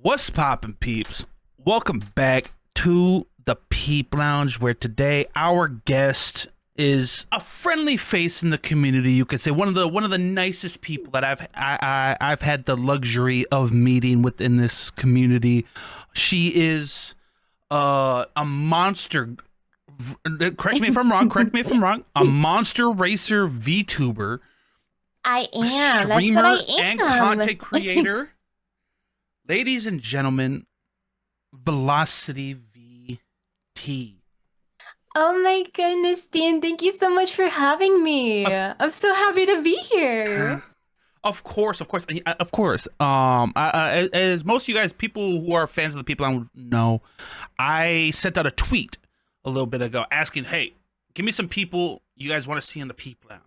What's poppin', peeps? Welcome back to the Peep Lounge, where today our guest is a friendly face in the community. You could say one of the nicest people that I've had the luxury of meeting within this community. She is a monster. Correct me if I'm wrong. Correct me if I'm wrong. A monster racer VTuber, I am. That's what streamer, I and am. content creator. Ladies and gentlemen, VelocityVT. Oh my goodness, Dean, thank you so much for having me. Of, I'm so happy to be here. of course, of course, of course. As most of you guys, people who are fans of the people I know, I sent out a tweet a little bit ago asking, "Hey, give me some people you guys want to see in the Peep Lounge."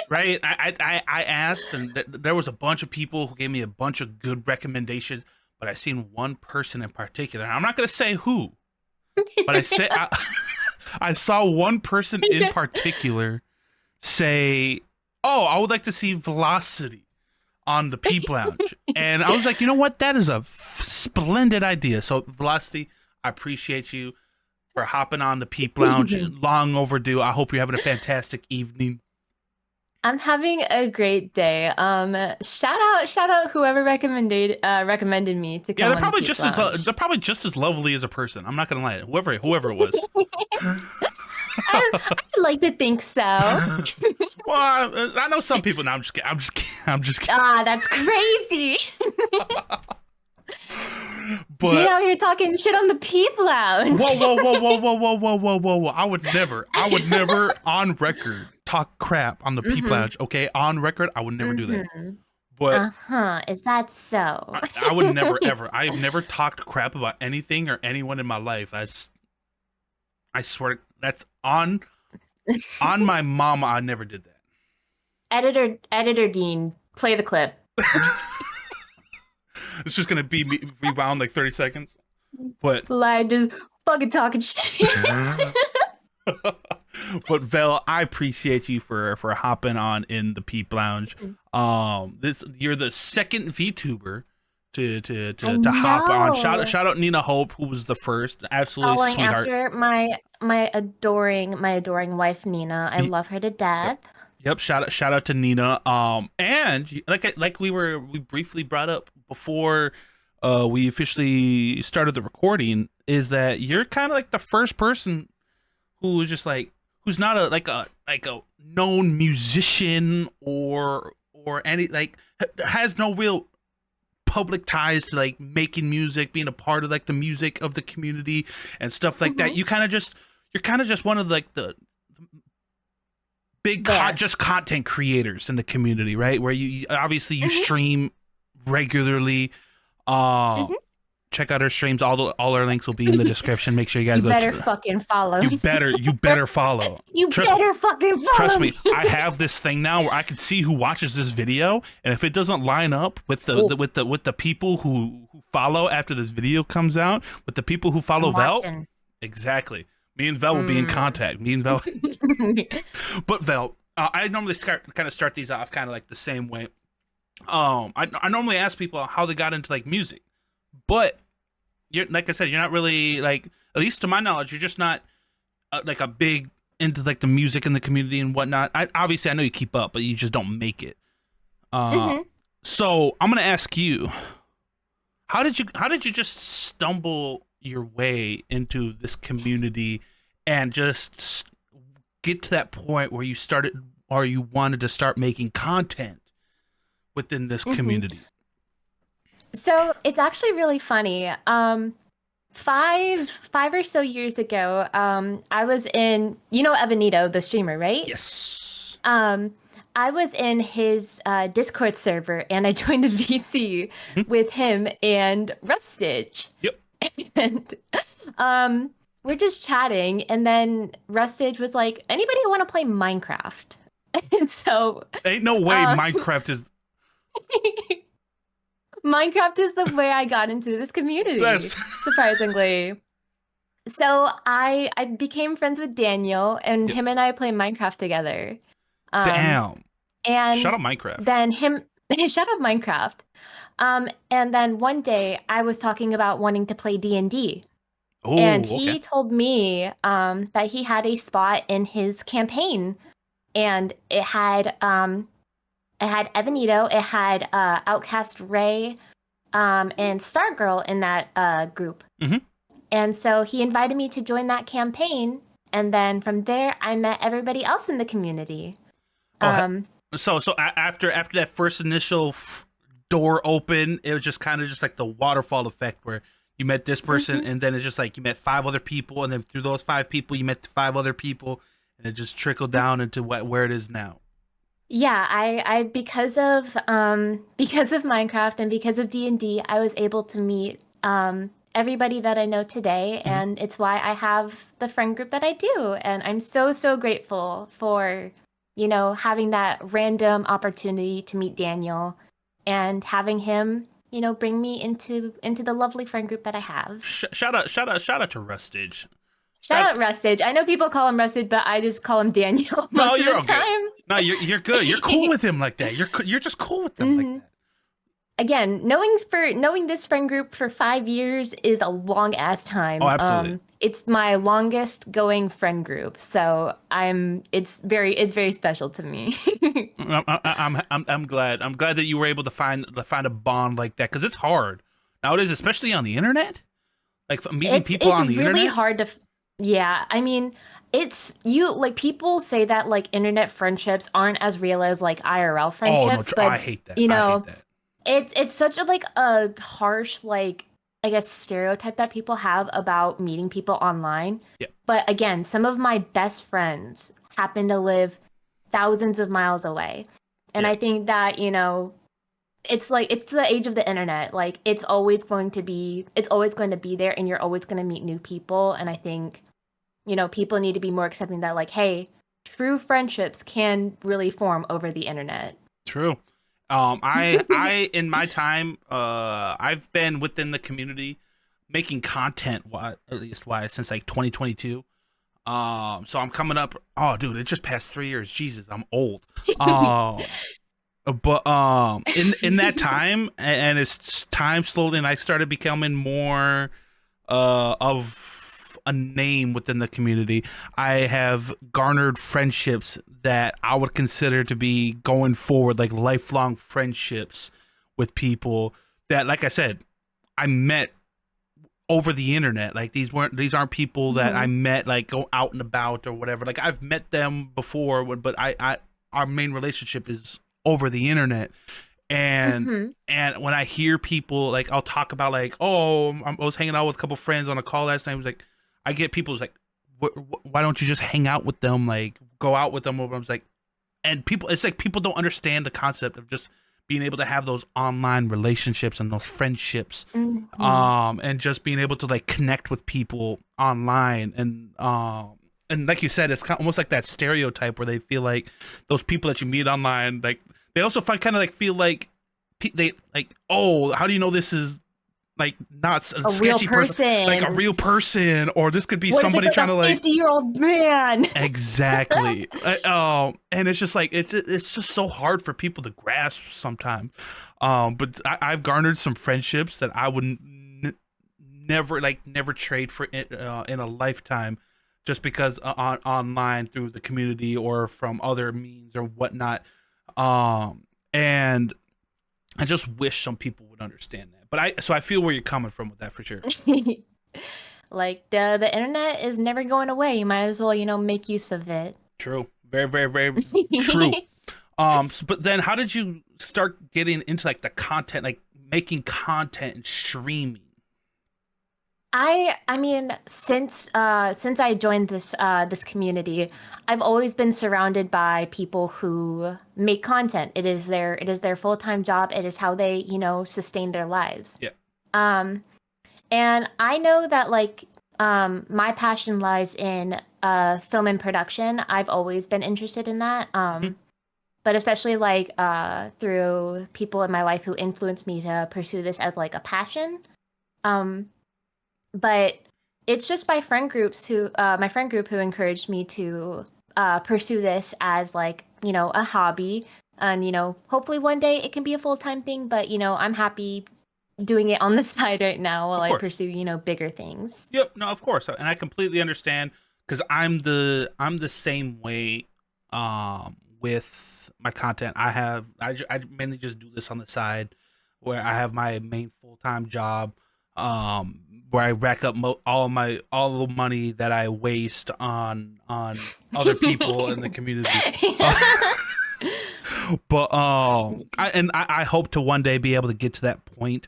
Right? I asked, and there was a bunch of people who gave me a bunch of good recommendations, but I seen one person in particular. I'm not gonna say who, but I saw one person in particular say, "Oh, I would like to see Velocity on the Peep Lounge," and I was like, you know what? That is a splendid idea. So Velocity, I appreciate you for hopping on the Peep Lounge. Long overdue. I hope you're having a fantastic evening. I'm having a great day. Shout out whoever recommended me to Yeah, come on the Peep Lounge. they're probably just as lovely as a person. I'm not gonna lie, whoever it was. I'd like to think so. Well, I know some people. No, I'm just kidding. I'm just kidding. Ah, that's crazy. But Dean out here talking shit on the Peep Lounge. whoa. I would never on record talk crap on the Peep Lounge. Okay, on record, I would never do that. But Is that so? I would never ever. I've never talked crap about anything or anyone in my life. I swear that's on my mama. I never did that. Editor Dean, play the clip. It's just gonna be me rewound like 30 seconds. But Like just fucking talking shit. but Vel, I appreciate you for hopping on in the Peep Lounge. You're the second VTuber to hop on. Shout out Nina Hope, who was the first. Absolutely Following sweetheart. after my adoring wife Nina. I love her to death. Yep. Shout out to Nina. And like we briefly brought up before we officially started the recording, is that you're kind of like the first person who is just like, who's not a known musician or any, like, has no real public ties to like making music, being a part of like the music of the community and stuff like that. You're kind of just one of like the big just content creators in the community, right? Where you obviously you stream regularly. Check out our streams. All our links will be in the description. Make sure you guys better fucking follow. You better follow. Fucking follow. Trust me, I have this thing now where I can see who watches this video, and if it doesn't line up with the people who follow after this video comes out, with the people who follow Vel, exactly. Me and Vel will be in contact. Me and Vel. But Vel, I normally start these off kind of like the same way. I normally ask people how they got into like music, but you're, like I said, you're not really, like, at least to my knowledge, you're just not like a big into like the music in the community and whatnot. Obviously I know you keep up, but you just don't make it. So I'm gonna ask you, how did you just stumble your way into this community and just get to that point where you started, or you wanted to start making content within this community? So it's actually really funny. 5 or so years ago, I was in, Evanito, the streamer, right? Yes. I was in his Discord server, and I joined a VC with him and Rustage. Yep. And we're just chatting, and then Rustage was like, "Anybody want to play Minecraft?" And so ain't no way Minecraft is. Minecraft is the way I got into this community, surprisingly. So I became friends with Daniel, and him and I play Minecraft together. Damn. And shut up Minecraft. Then shut up Minecraft. And then one day I was talking about wanting to play D&D, and Oh, okay. he told me that he had a spot in his campaign, and it had Evanito, it had Outcast Ray, and Stargirl in that group. Mm-hmm. And so he invited me to join that campaign, and then from there I met everybody else in the community. Oh, Um, after that first initial door open, it was just kind of just like the waterfall effect where you met this person, mhm. and then it's just like you met five other people, and then through those five people, you met five other people, and it just trickled down into where it is now. Yeah, I because of Minecraft and because of D&D, I was able to meet everybody that I know today, Mhm. and it's why I have the friend group that I do. And I'm so, so grateful for, having that random opportunity to meet Daniel and having him, bring me into the lovely friend group that I have. Shout out to Rustage. Shout Shout, out Rustage. I know people call him Rustage, but I just call him Daniel no, most of the you're okay. time. No, you're good. You're cool with him like that. You're just cool with them like Mhm. that. Again, knowing this friend group for 5 years is a long ass Oh, time. absolutely. It's my longest going friend group, so it's very special to me. I'm glad. I'm glad that you were able to find a bond like that because it's hard nowadays, especially on the internet. Like meeting people It's on the really internet. hard to, yeah. I mean, it's you like people say that like internet friendships aren't as real as like IRL Oh no, friendships, I but hate that. you I hate know, that. it's such a like a harsh like I guess stereotype that people have about meeting people online. Yeah, But again, some of my best friends happen to live thousands of miles away. And yeah, I think that, it's like it's the age of the internet. Like it's always going to be there and you're always going to meet new people. And I think, people need to be more accepting that like, hey, true friendships can really form over the internet. true. I in my time, I've been within the community making content. At least why since like 2022. So I'm coming up. Oh, dude, it just passed 3 years. Jesus, I'm old. Um, but in that time, and it's time slowly, and I started becoming more of a name within the community. I have garnered friendships that I would consider to be going forward, like lifelong friendships with people that, like I said, I met over the internet. Like these aren't people that I Mhm. met like go out and about or whatever. Like I've met them before, but I our main relationship is over the internet. And Mhm. and when I hear people like I'll talk about like, oh, I was hanging out with a couple friends on a call last night. It was like I get people who's like, why don't you just hang out with them, like go out with them? I was like, and people, it's like people don't understand the concept of just being able to have those online relationships and those friendships, Mhm. and just being able to like connect with people online, and like you said, it's almost like that stereotype where they feel like those people that you meet online, like they also find kind of like feel like they like, oh, how do you know this is like not a A real sketchy person, like a person. real person, or this could be What if it's somebody like trying a to like 50-year-old man? exactly. And it's just like it's just so hard for people to grasp sometimes. But I've garnered some friendships that I would never trade for it, in a lifetime, just because online through the community or from other means or whatnot. And I just wish some people would understand that. But I feel where you're coming from with that for sure. Like the internet is never going away. You might as well, make use of it. True. Very, very, very true. But then how did you start getting into like the content, like making content and streaming? I mean, since I joined this community, I've always been surrounded by people who make content. It is their full-time job. It is how they, sustain their lives. Yeah. Um, and I know that like my passion lies in film and production. I've always been interested in that. Mhm. But especially like through people in my life who influenced me to pursue this as like a passion. Um, but it's just my friend group who encouraged me to pursue this as like, a hobby. And, hopefully one day it can be a full-time thing, but, I'm happy doing it on the side right now while Of I course. pursue, bigger things. Yep. No, of course, and I completely understand because I'm the same way. With my content, I mainly just do this on the side, where I have my main full time job, where I rack up all the money that I waste on other people in the community. But I hope to one day be able to get to that point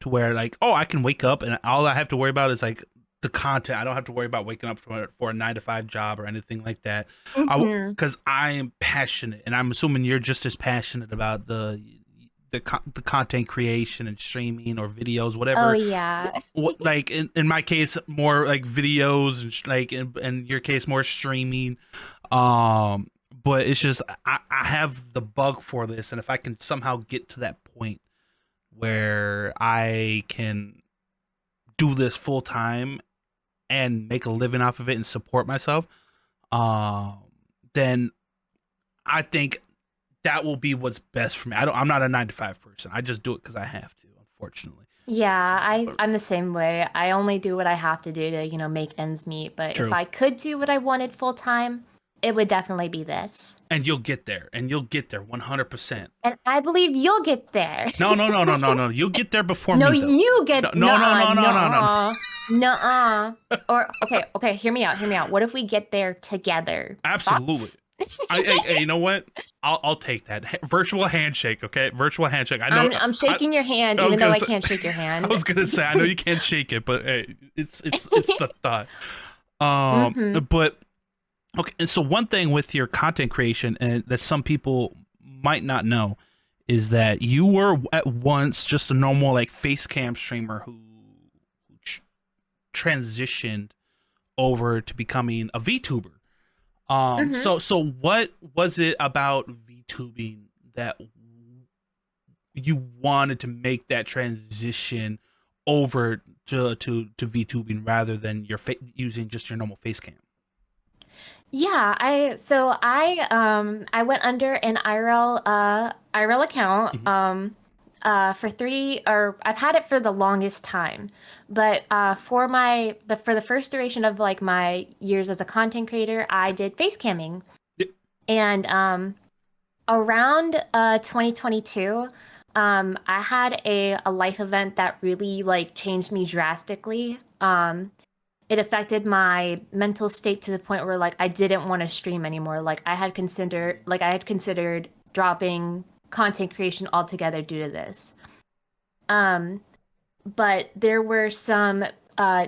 to where like, oh, I can wake up and all I have to worry about is like the content. I don't have to worry about waking up for a 9 to 5 job or anything like that. Hmm. Because I am passionate, and I'm assuming you're just as passionate about the content creation and streaming or videos, Oh whatever. yeah. Like in my case, more like videos and like in your case, more streaming. Um, but it's just I have the bug for this, and if I can somehow get to that point where I can do this full time and make a living off of it and support myself, um, then I think that will be what's best for me. I'm not a 9 to 5 person. I just do it because I have to, unfortunately. Yeah, But I'm the same way. I only do what I have to do to, make ends meet. But if true. I could do what I wanted full time, it would definitely be this. And you'll get there, and you'll get there 100%. And I believe you'll get there. No, no, no, no, no, no. You'll get there before No, me, though. you No, get no, no, nuh-uh, no, no, no, no. nuh-uh, nuh-uh. Or okay, hear me out, hear me out. What if we get there together? Absolutely. Thoughts? Hey, you know what? I'll take that virtual handshake. Okay, virtual handshake. I know. I'm shaking your hand, I was even though gonna I say. can't shake your I hand. was gonna say. I know you can't shake it, but hey, it's the thought. Mm-hmm. But okay. And so one thing with your content creation, and that some people might not know, is that you were at once just a normal like face cam streamer who tr- transitioned over to becoming a VTuber. Mm-hmm. So what was it about VTubing that you wanted to make that transition over to VTubing rather than using just your normal face cam? Yeah, I went under an IRL account Hmm. for three, or I've had it for the longest time, but for the first duration of like my years as a content creator, I did face camming. And around 2022, I had a life event that really like changed me drastically. It affected my mental state to the point where like I didn't want to stream anymore. I had considered dropping content creation altogether due to this. Um, but there were some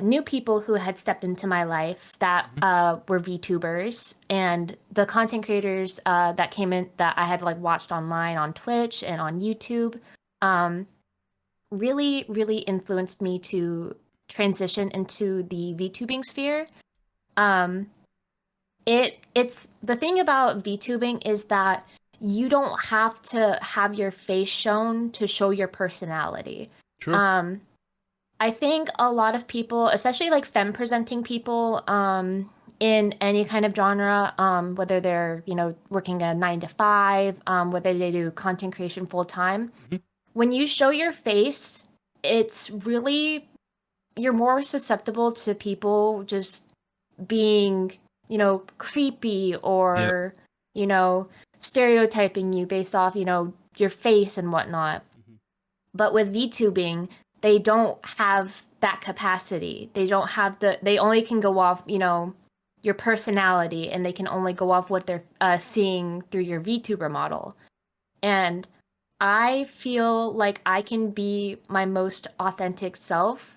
new people who had stepped into my life that Hmm. were VTubers, and the content creators that came in that I had like watched online on Twitch and on YouTube um, really, really influenced me to transition into the VTubing sphere. Um, it's the thing about VTubing is that you don't have to have your face shown to show your personality. True. Um, I think a lot of people, especially like femme presenting people, in any kind of genre, whether they're, working a 9 to 5, whether they do content creation full time, Hmm. when you show your face, it's really, you're more susceptible to people just being, creepy Yep. or, you know, stereotyping you based off, your face and whatnot. Hmm. But with VTubing, they don't have that capacity. They only can go off, your personality, and they can only go off what they're seeing through your VTuber model. And I feel like I can be my most authentic self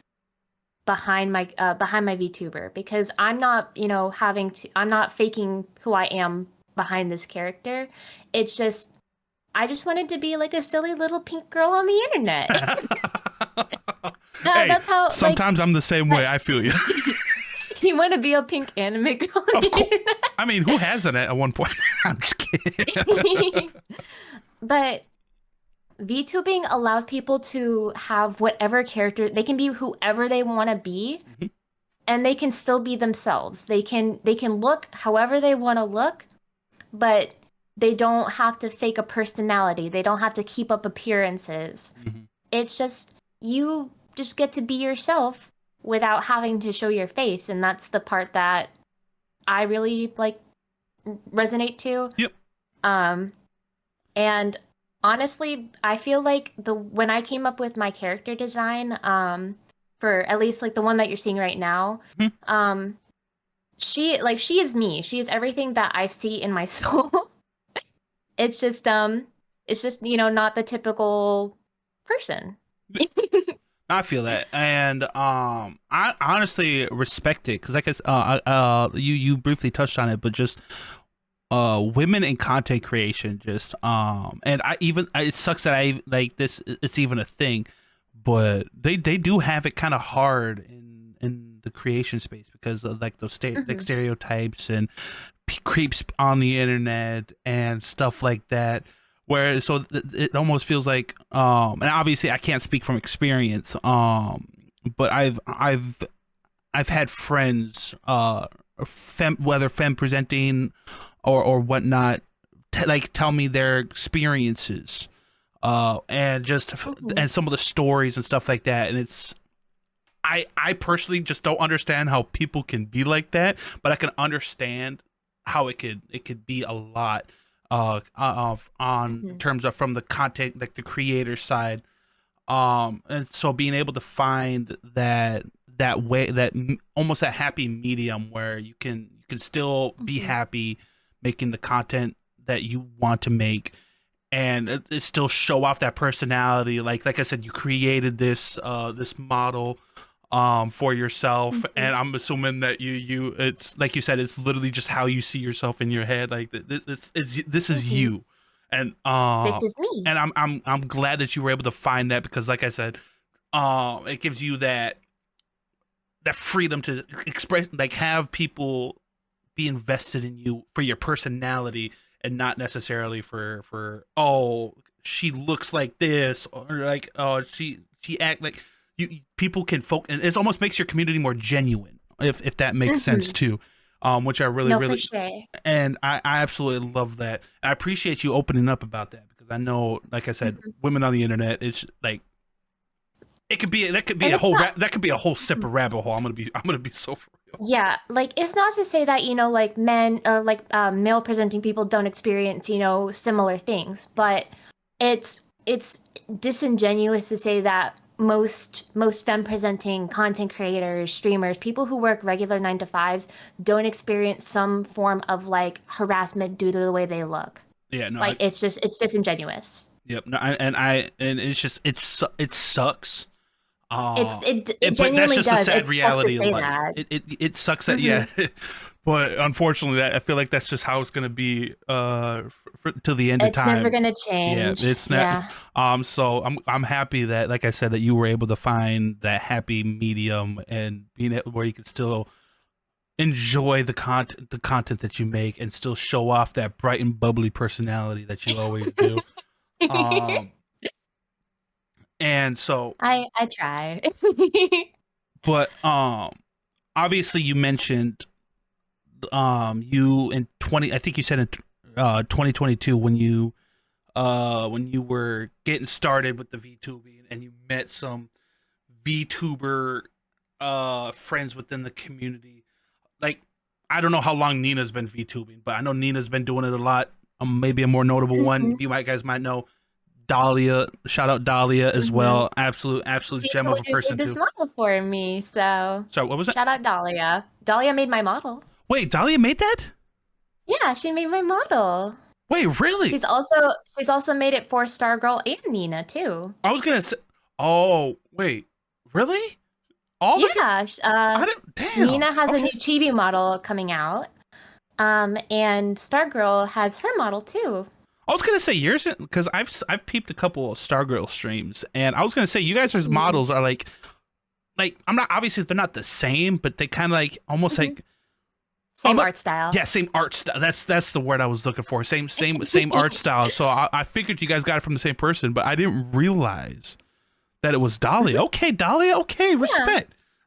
behind my VTuber, because I'm not, I'm not faking who I am behind this character. It's just I just wanted to be like a silly little pink girl on the internet. Hey, That's how like sometimes I'm the same way. that I feel you. you want to be a pink anime girl on Of the course. internet. I mean, who hasn't at one point? I'm just kidding. But VTubing allows people to have whatever character they can be, whoever they want to be, Mhm. and they can still be themselves. They can look however they want to look, but They don't have to fake a personality. They don't have to keep up appearances. Mhm. It's just you just get to be yourself without having to show your face, and that's the part that I really like resonate to. Yep. Um, and honestly, I feel like the when I came up with my character design, for at least like the one that you're seeing right now, Mhm. she is me. She is everything that I see in my soul. It's just not the typical person. I feel that, and I honestly respect it because, like you briefly touched on it, but just women in content creation, just and it sucks that I like this. It's even a thing, but they do have it kind of hard in the creation space because of like those like Mhm. stereotypes and creeps on the internet and stuff like that, where it almost feels like and obviously I can't speak from experience, but I've had friends whether femme presenting or whatnot, like tell me their experiences and just Mhm. and some of the stories and stuff like that, and it's I personally just don't understand how people can be like that, but I can understand how it could be a lot of on in Mhm. terms of from the content, like the creator side, and so being able to find that way, almost a happy medium where you can still be Mhm. happy making the content that you want to make, and it still show off that personality, like I said, you created this model for yourself, Mhm. and I'm assuming that you it's like you said, it's literally just how you see yourself in your head, like this is Mhm. you, and This is me. I'm glad that you were able to find that, because like I said, it gives you that freedom to express, like have people be invested in you for your personality, and not necessarily for oh, she looks like this, or like oh, she act like people can and it almost makes your community more genuine, if that makes sense Mhm. too, which I really No, for really, sure. and I absolutely love that, and I appreciate you opening up about that, because I know, like I said, Mhm. women on the internet, it's like it could be that could be And a it's whole not. that could be a whole separate rabbit hole. I'm gonna be so for real. Yeah, like it's not to say that, like men or like male presenting people don't experience, similar things, but it's disingenuous to say that most femme presenting content creators, streamers, people who work regular 9 to 5s don't experience some form of like harassment due to the way they look. Yeah, no, Like it's disingenuous. yep, no, and it's just it sucks. It But that's genuinely just a does. sad It sucks to reality of say life. that. It sucks that, Hmm. yeah, but unfortunately, that I feel like that's just how it's gonna be till the end of It's never time. gonna Yeah, change. it's not. Yeah. So I'm happy that, like I said, that you were able to find that happy medium, and being able where you can still enjoy the content that you make, and still show off that bright and bubbly personality that you always do. Um, and so, I try. but obviously you mentioned you in 20, I think you said in 2022, when you were getting started with the VTubing, and you met some VTuber friends within the community. Like, I don't know how long Nina's been VTubing, but I know Nina's been doing it a lot. Maybe a more notable one Mhm, guys might know, Dahlia. Shout out Dahlia as mhm. well. Absolute She's gem the of one a who person made this too. model for me, so Sorry, what was it? shout out Dahlia. Dahlia made my model. Wait, Dahlia made that? Yeah, she made my model. Wait, really? She's also made it for Stargirl and Nina too. I was gonna say. Oh, wait, really? All the Yeah, I didn't. Damn. Nina has a new Okay. chibi model coming out. And Stargirl has her model too. I was gonna say yours, because I've peeped a couple of Stargirl streams, and I was gonna say you guys' Mhm, models are like I'm not, obviously they're not the same, but they kind of like almost mhm. like Same almost, art style. yeah, same art style. That's the word I was looking for. Same art style. So I figured you guys got it from the same person, but I didn't realize that it was Dahlia. Mhm. Okay, Dahlia. Okay, Yeah.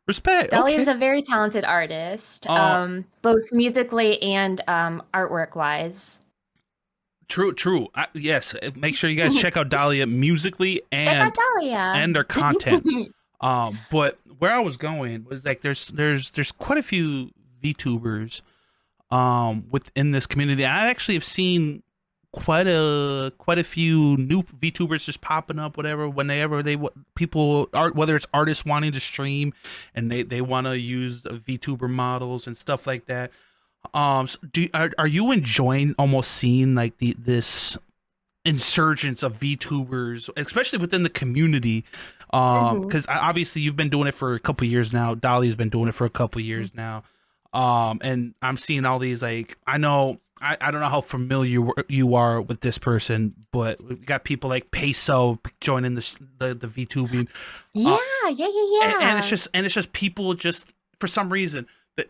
respect. Dahlia is Okay. a very talented artist, Uh, both musically and artwork wise. True, true. Yes, make sure you guys check out Dahlia musically Check out and Dahlia. their content. But where I was going was like there's quite a few VTubers within this community. I actually have seen quite a few new VTubers just popping up, whatever, whenever people art, whether it's artists wanting to stream and they want to use VTuber models and stuff like that. So are you enjoying almost seeing like this insurgence of VTubers, especially within the community? Hmm. Because obviously you've been doing it for a couple years now. Dolly's been doing it for a couple years now. And I'm seeing all these like I don't know how familiar you are with this person, but we've got people like Peso joining the VTubing. Yeah, Uh, yeah, yeah, and yeah. it's just people just for some reason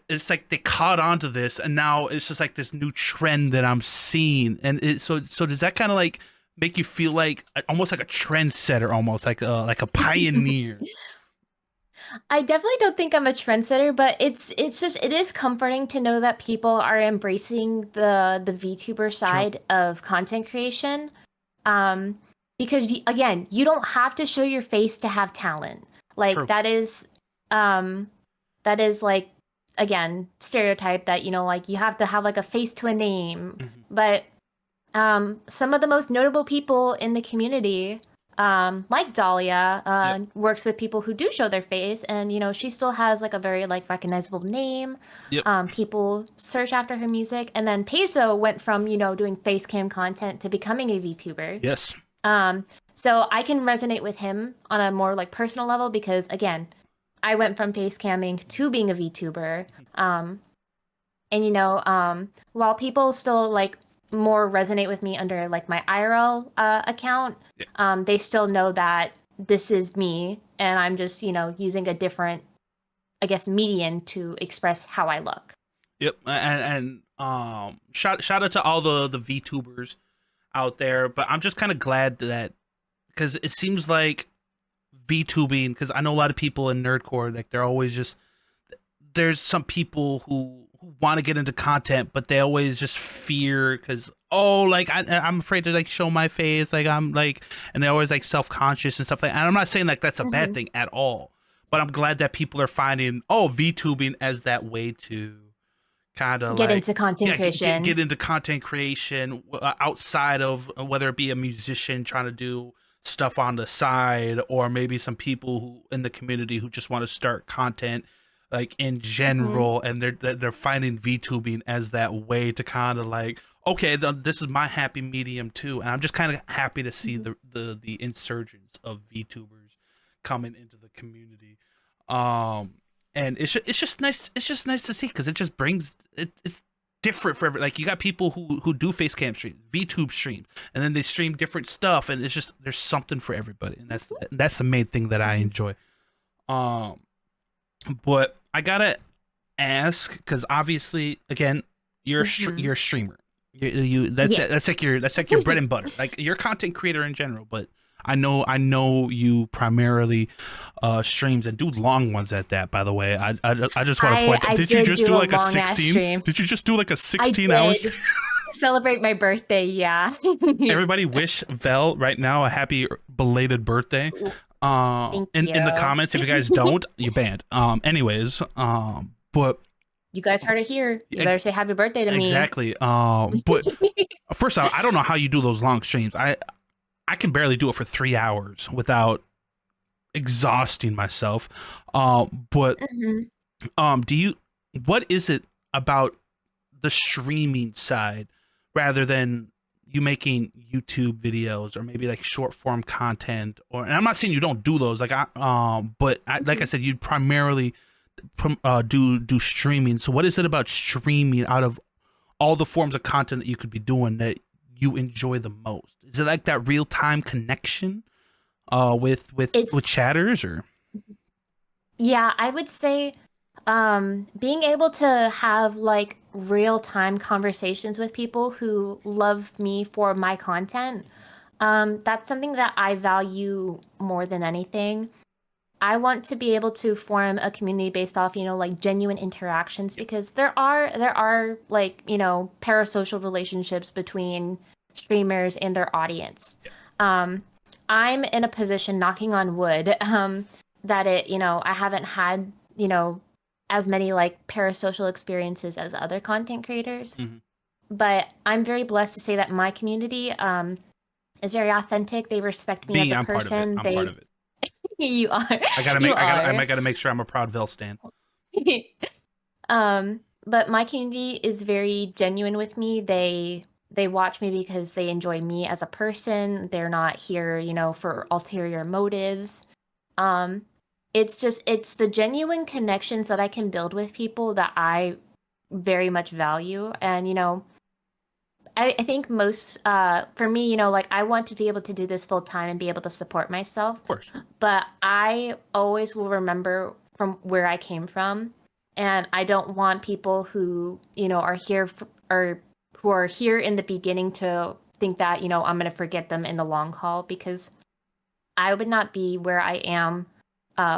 it's like they caught on to this, and now it's just like this new trend that I'm seeing. And so does that kind of like make you feel like almost like a trendsetter, almost like a pioneer? I definitely don't think I'm a trendsetter, but it's just it is comforting to know that people are embracing the VTuber True, side of content creation. Um, because again, you don't have to show your face to have talent. Like true. um that is like again stereotype that like you have to have like a face to a name. Hmm. But some of the most notable people in the community, like Dahlia, Yep, works with people who do show their face, and she still has like a very like recognizable name. yep, People search after her music, and then Peso went from doing face cam content to becoming a VTuber. yes, Um, so I can resonate with him on a more like personal level because again, I went from face camming to being a VTuber. And while people still like more resonate with me under like my IRL account, yep, they still know that this is me and I'm just, using a different, I guess, median to express how I look. yep. And shout out to all the VTubers out there, but I'm just kind of glad that because it seems like VTubing, because I know a lot of people in Nerdcore, like they're always just there's some people who want to get into content, but they always just fear because like I'm afraid to like show my face, like I'm like, and they're always like self conscious and stuff like. And I'm not saying like that's a bad Hmm. thing at all, but I'm glad that people are finding VTubing as that way to kind of Get like into content yeah get creation. into content creation outside of whether it be a musician trying to do stuff on the side or maybe some people who in the community who just want to start content like in Hmm. general, and they're finding VTubing as that way to kind of like okay, this is my happy medium too. And I'm just kind of happy to see Hmm. the insurgence of VTubers coming into the community. um and it's just nice, it's just nice to see because it just brings it's different for like you got people who do face cam streams, VTube streams, and then they stream different stuff, and it's just there's something for everybody, and that's the main thing that I Hmm. enjoy. um but I gotta ask because obviously again Hmm. you're a streamer. You Yeah. that's like your bread and butter, like you're a content creator in general. But I know you primarily streams and do long ones at that. By the way, I just want to I point that. I Did you did just do do a like a long ass 16? stream. Did you just do like a I 16 hours? did to celebrate my birthday. Yeah. Everybody wish Vel right now a happy belated birthday. Thank In the you. comments, if you guys don't, you're banned. Anyways, but You guys heard it here. You better ex- say happy birthday to me. exactly. But first off, I don't know how you do those long streams. I can barely do it for 3 hours without exhausting myself. But Hmm. do you? What is it about the streaming side rather than you making YouTube videos or maybe like short form content? Or and I'm not saying you don't do those, like but like I Hmm. said, you primarily do streaming. So what is it about streaming out of all the forms of content that you could be doing that you enjoy the most? Is it like that real time connection with It's chatters or yeah, I would say being able to have like real time conversations with people who love me for my content, that's something that I value more than anything. I want to be able to form a community based off, like genuine interactions yep, because there are like, parasocial relationships between streamers and their audience. Yeah. I'm in a position, knocking on wood, that I haven't had, as many like parasocial experiences as other content creators. Mm-hmm. But I'm very blessed to say that my community is very authentic. They respect me as Me, a I'm part of it. person. I'm part of it. You are. I gotta You make. are. I gotta make sure I'm a proud Vel stan. But my community is very genuine with me. They watch me because they enjoy me as a person. They're not here, for ulterior motives. Um, it's the genuine connections that I can build with people that I very much value. And I think most for me, like I want to be able to do this full time and be able to support myself. Of course. But I always will remember from where I came from, and I don't want people who are here or who are here in the beginning to think that I'm going to forget them in the long haul, because I would not be where I am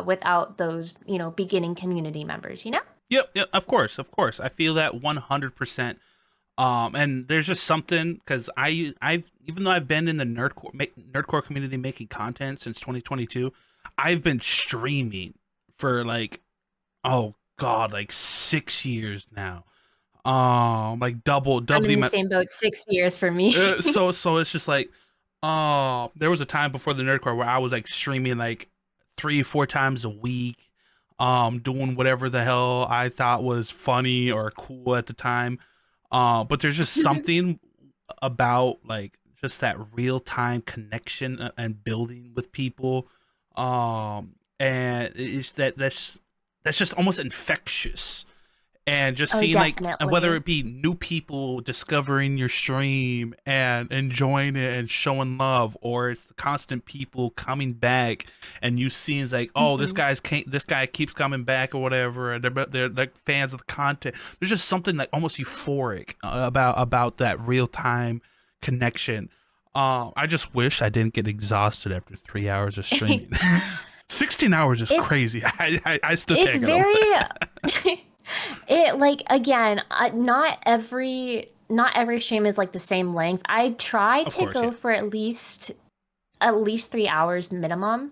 without those beginning community members. Yep. Yep. Of course. Of course. I feel that 100%. And there's just something because I've even though I've been in the nerdcore community making content since 2022, I've been streaming for like, oh god, like 6 years now. Like double I'm in the the same boat. 6 years for me. so it's just like, there was a time before the nerdcore where I was like streaming like 3-4 times a week, doing whatever the hell I thought was funny or cool at the time. But there's just something about like just that real time connection and building with people. And it's that's just almost infectious. And just Oh, seeing like whether definitely. it be new people discovering your stream and enjoying it and showing love, or it's the constant people coming back and you seeing like, oh, Mhm. this guy keeps coming back or whatever, and they're like fans of the content. There's just something like almost euphoric about that real time connection. I just wish I didn't get exhausted after 3 hours of streaming. 16 hours is it's crazy. I still it's can't get over very it like again, not every stream is like the same length. I try Of to course, yeah. go for at least 3 hours minimum.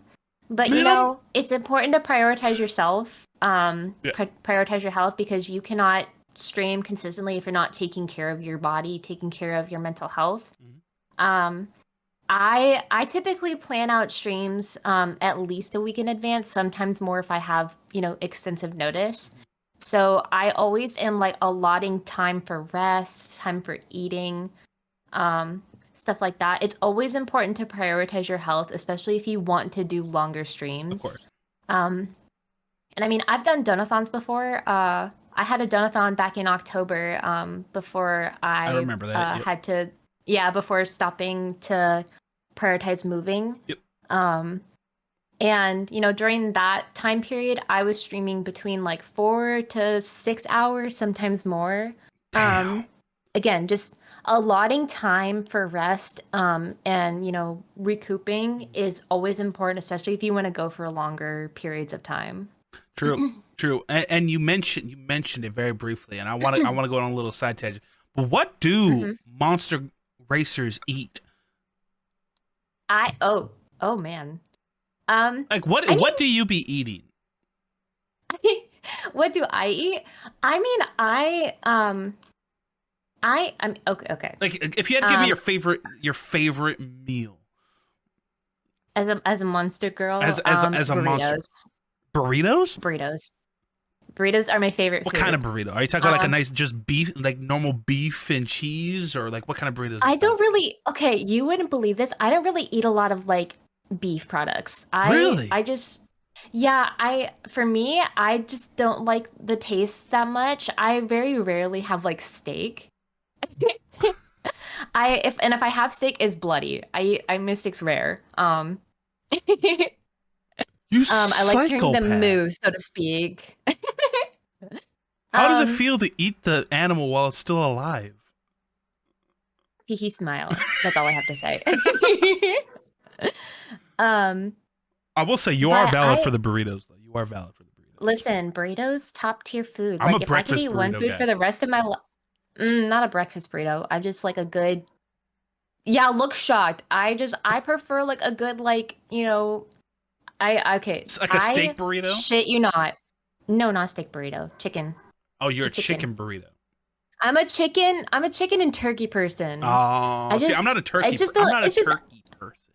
But Minimum? it's important to prioritize yourself, Yeah. prioritize your health, because you cannot stream consistently if you're not taking care of your body, taking care of your mental health. Mhm. Um, I typically plan out streams at least a week in advance, sometimes more if I have, extensive notice. So I always am like allotting time for rest, time for eating, stuff like that. It's always important to prioritize your health, especially if you want to do longer Of streams. course. Um, and I mean, I've done donathons before. I had a donathon back in October, before I I remember that. Yep. had to, yeah, before stopping to prioritize moving. Yep. Um, and during that time period, I was streaming between like 4 to 6 hours, sometimes more. Damn. Again, just allotting time for rest, and recouping is always important, especially if you want to go for longer periods of time. True. True. And you mentioned it very briefly, and I want to go on a little side tangent. But what do hmm monster racers eat? oh man. Um, Like what I what mean, do you be eating? what do I eat? I mean, I'm okay. Okay. Like if you had to give me Um, your favorite meal as a monster girl, as a monster, burritos, burritos? burritos, burritos are my favorite What kind of food. burrito? Are you talking about like a Um, nice just beef, like normal beef and cheese, or like what kind of burritos are you I talking? don't really. Okay, you wouldn't believe this. I don't really eat a lot of like beef products. I Really? just yeah, for me, I just don't like the taste that much. I very rarely have like steak. If I have steak, it's bloody. I miss steaks rare. You I like hearing them psychopath. move, so to speak. How does it Um, feel to eat the animal while it's still alive? he smile. That's all I have to say. um, I will say you are but valid for I the burritos, though. You are valid for the burritos. listen, burritos, top tier food. I'm a Like if I could breakfast eat one burrito food for guy. the rest of my life, not a breakfast burrito. I just like a good Yeah, look shocked. I prefer like a good like, I okay. It's like a I steak burrito. shit you not. No, not steak burrito. Chicken. Oh, you're A a chicken. chicken burrito. I'm a chicken and turkey person. Oh, see, I'm not a turkey. I'm not a It's just turkey person.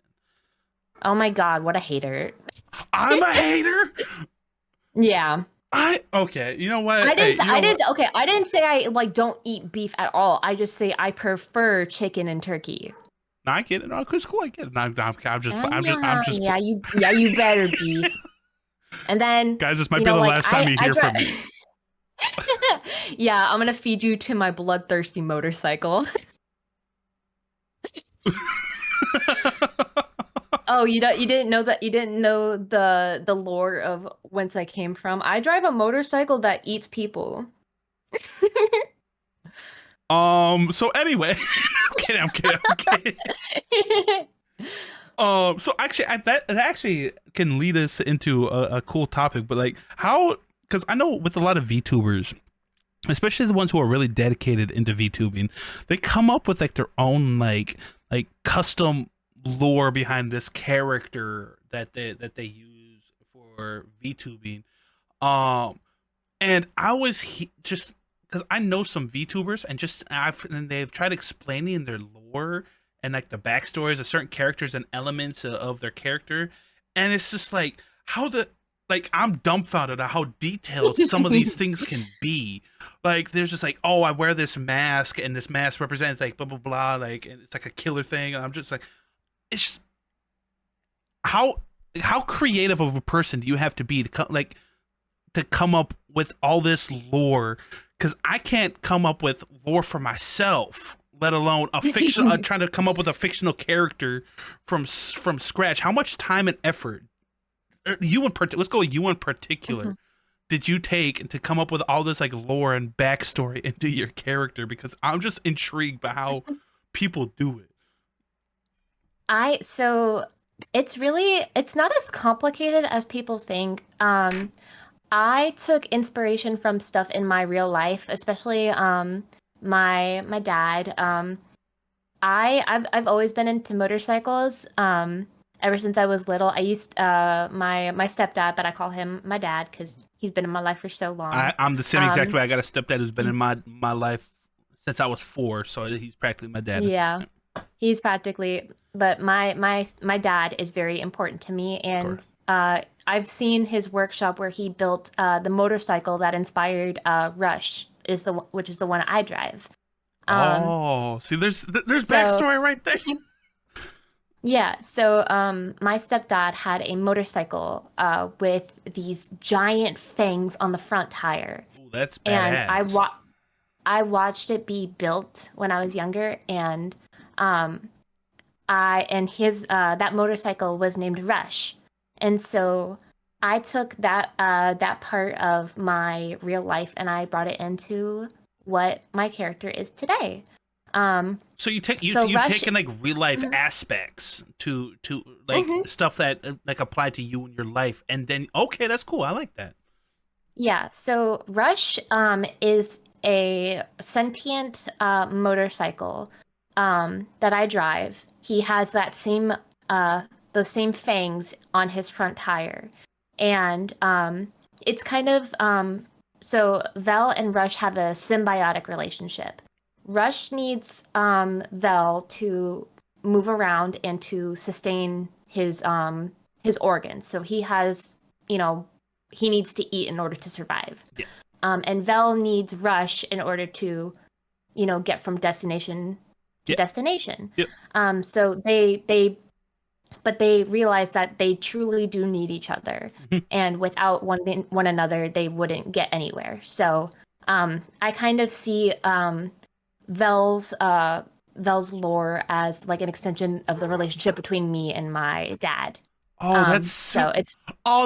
oh my God, what a hater. I'm a hater. Yeah. Okay. You know what? Hey, you know what? I didn't say I like don't eat beef at all. I just say I prefer chicken and turkey. No, I get it. No, it's cool. I get it. No, I'm just. Yeah, you better be. And then, Guys, this might be the like last time you I hear try from me. Yeah, I'm gonna feed you to my bloodthirsty motorcycle. Oh, you didn't know that you didn't know the lore of whence I came from. I drive a motorcycle that eats people. So anyway, I'm kidding. I'm kidding. I'm kidding. So actually, that it actually can lead us into a cool topic, but like how? Because I know with a lot of VTubers, especially the ones who are really dedicated into VTubing, they come up with like their own like custom lore behind this character that they use for VTubing. Um, and I was just because I know some VTubers and they've tried explaining their lore and like the backstories of certain characters and elements of their character, and it's just like I'm dumbfounded at how detailed some of these things can be. Like there's just like, oh, I wear this mask and this mask represents like blah blah blah, like and it's like a killer thing, and I'm just like, it's just, how creative of a person do you have to be to come up with all this lore? Because I can't come up with lore for myself, let alone a fiction. Trying to come up with a fictional character from scratch. How much time and effort let's go with you in particular, did you take to come up with all this like lore and backstory into your character? Because I'm just intrigued by how people do it. So it's not as complicated as people think. I took inspiration from stuff in my real life, especially my dad. I've always been into motorcycles. Ever since I was little. I used my stepdad, but I call him my dad because he's been in my life for so long. I'm the same exact way. I got a stepdad who's been in my life since I was 4, so he's practically my dad. Yeah, he's practically. But my dad is very important to me, and I've seen his workshop where he built the motorcycle that inspired Rush, which is the one I drive. See, there's backstory right there. Yeah, so my stepdad had a motorcycle with these giant fangs on the front tire. Ooh, that's badass. And I watched it be built when I was younger, and that motorcycle was named Rush. And so I took that part of my real life and I brought it into what my character is today. So you've taken like real life aspects to like stuff that like apply to you in your life, and then okay, that's cool. I like that. Yeah. So Rush is a sentient motorcycle that I drive. He has those same fangs on his front tire, and it's kind of so Vel and Rush have a symbiotic relationship. Rush needs Vel to move around and to sustain his organs. So he has, he needs to eat in order to survive. Yeah. And Vel needs Rush in order to, get from destination to destination. Yep. So but they realize that they truly do need each other, and without one another, they wouldn't get anywhere. So I kind of see Vel's lore as like an extension of the relationship between me and my dad. Oh,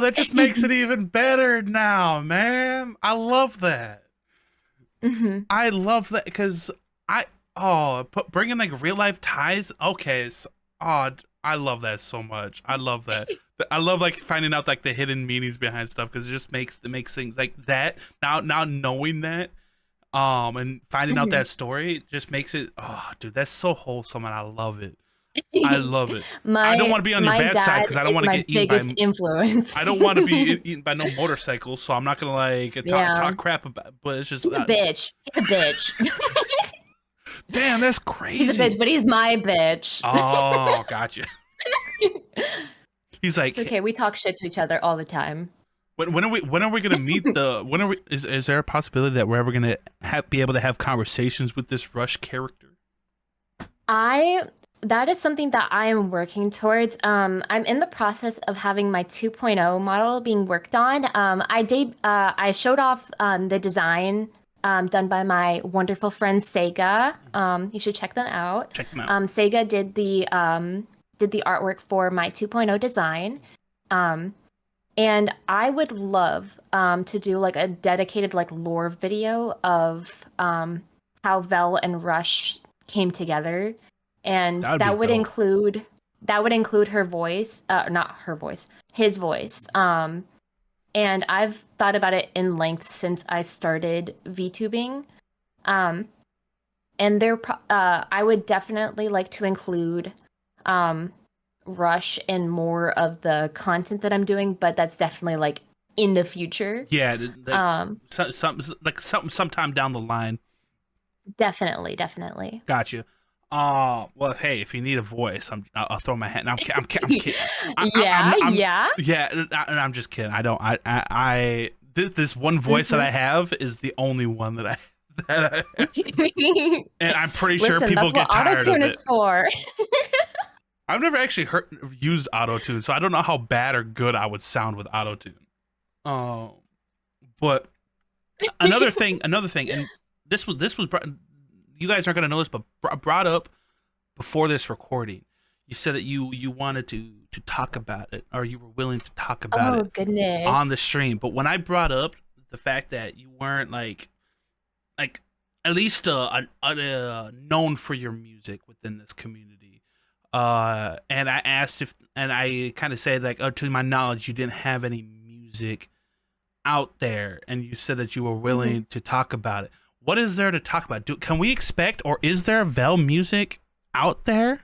that just makes it even better now, man. I love that. I love that because bringing like real life ties. Okay, so, I love that so much. I love that. I love like finding out like the hidden meanings behind stuff because it makes things like that. Now knowing that, And finding out that story just makes it, oh, dude, that's so wholesome, and I love it. I love it. I don't want to be on your My bad side dad because I don't is want to my get eaten by. biggest influence. I don't want to be eaten by no motorcycles, so I'm not gonna like Yeah. talk crap about. But it's just, He's a bitch. He's a bitch. damn, that's He's a crazy. bitch, but he's my bitch. Oh, gotcha. He's It's like, okay. We talk shit to each other all the time. when are we gonna meet the? When are we? Is there a possibility that we're ever gonna be able to have conversations with this Rush character? That is something that I am working towards. I'm in the process of having my 2.0 model being worked on. I showed off the design done by my wonderful friend Sega. You should check them out. Check them out. Sega did the artwork for my 2.0 design. And I would love to do like a dedicated like lore video of how Vel and Rush came together. And that would include her voice, not her voice, his voice. And I've thought about it in length since I started VTubing. And I would definitely like to include Rush in more of the content that I'm doing, but that's definitely like in the future. Yeah, sometime down the line. Definitely. Gotcha. Well, hey, if you need a voice, I'll throw my hand. I'm kidding. Yeah. And I'm just kidding. I don't. This one voice that I have is the only one that I and I'm pretty sure people get tired of it. Auto-tune is for. I've never actually used auto-tune, so I don't know how bad or good I would sound with auto-tune. But another thing, and this was you guys aren't gonna know this, but brought up before this recording. You said that you wanted to talk about it, or you were willing to talk about it goodness. on the stream. But when I brought up the fact that you weren't like at least known for your music within this community, and I asked and I kind of said like, oh, to my knowledge, you didn't have any music out there, and you said that you were willing to talk about it. What is there to talk about? Can we expect, or is there Vel music out there?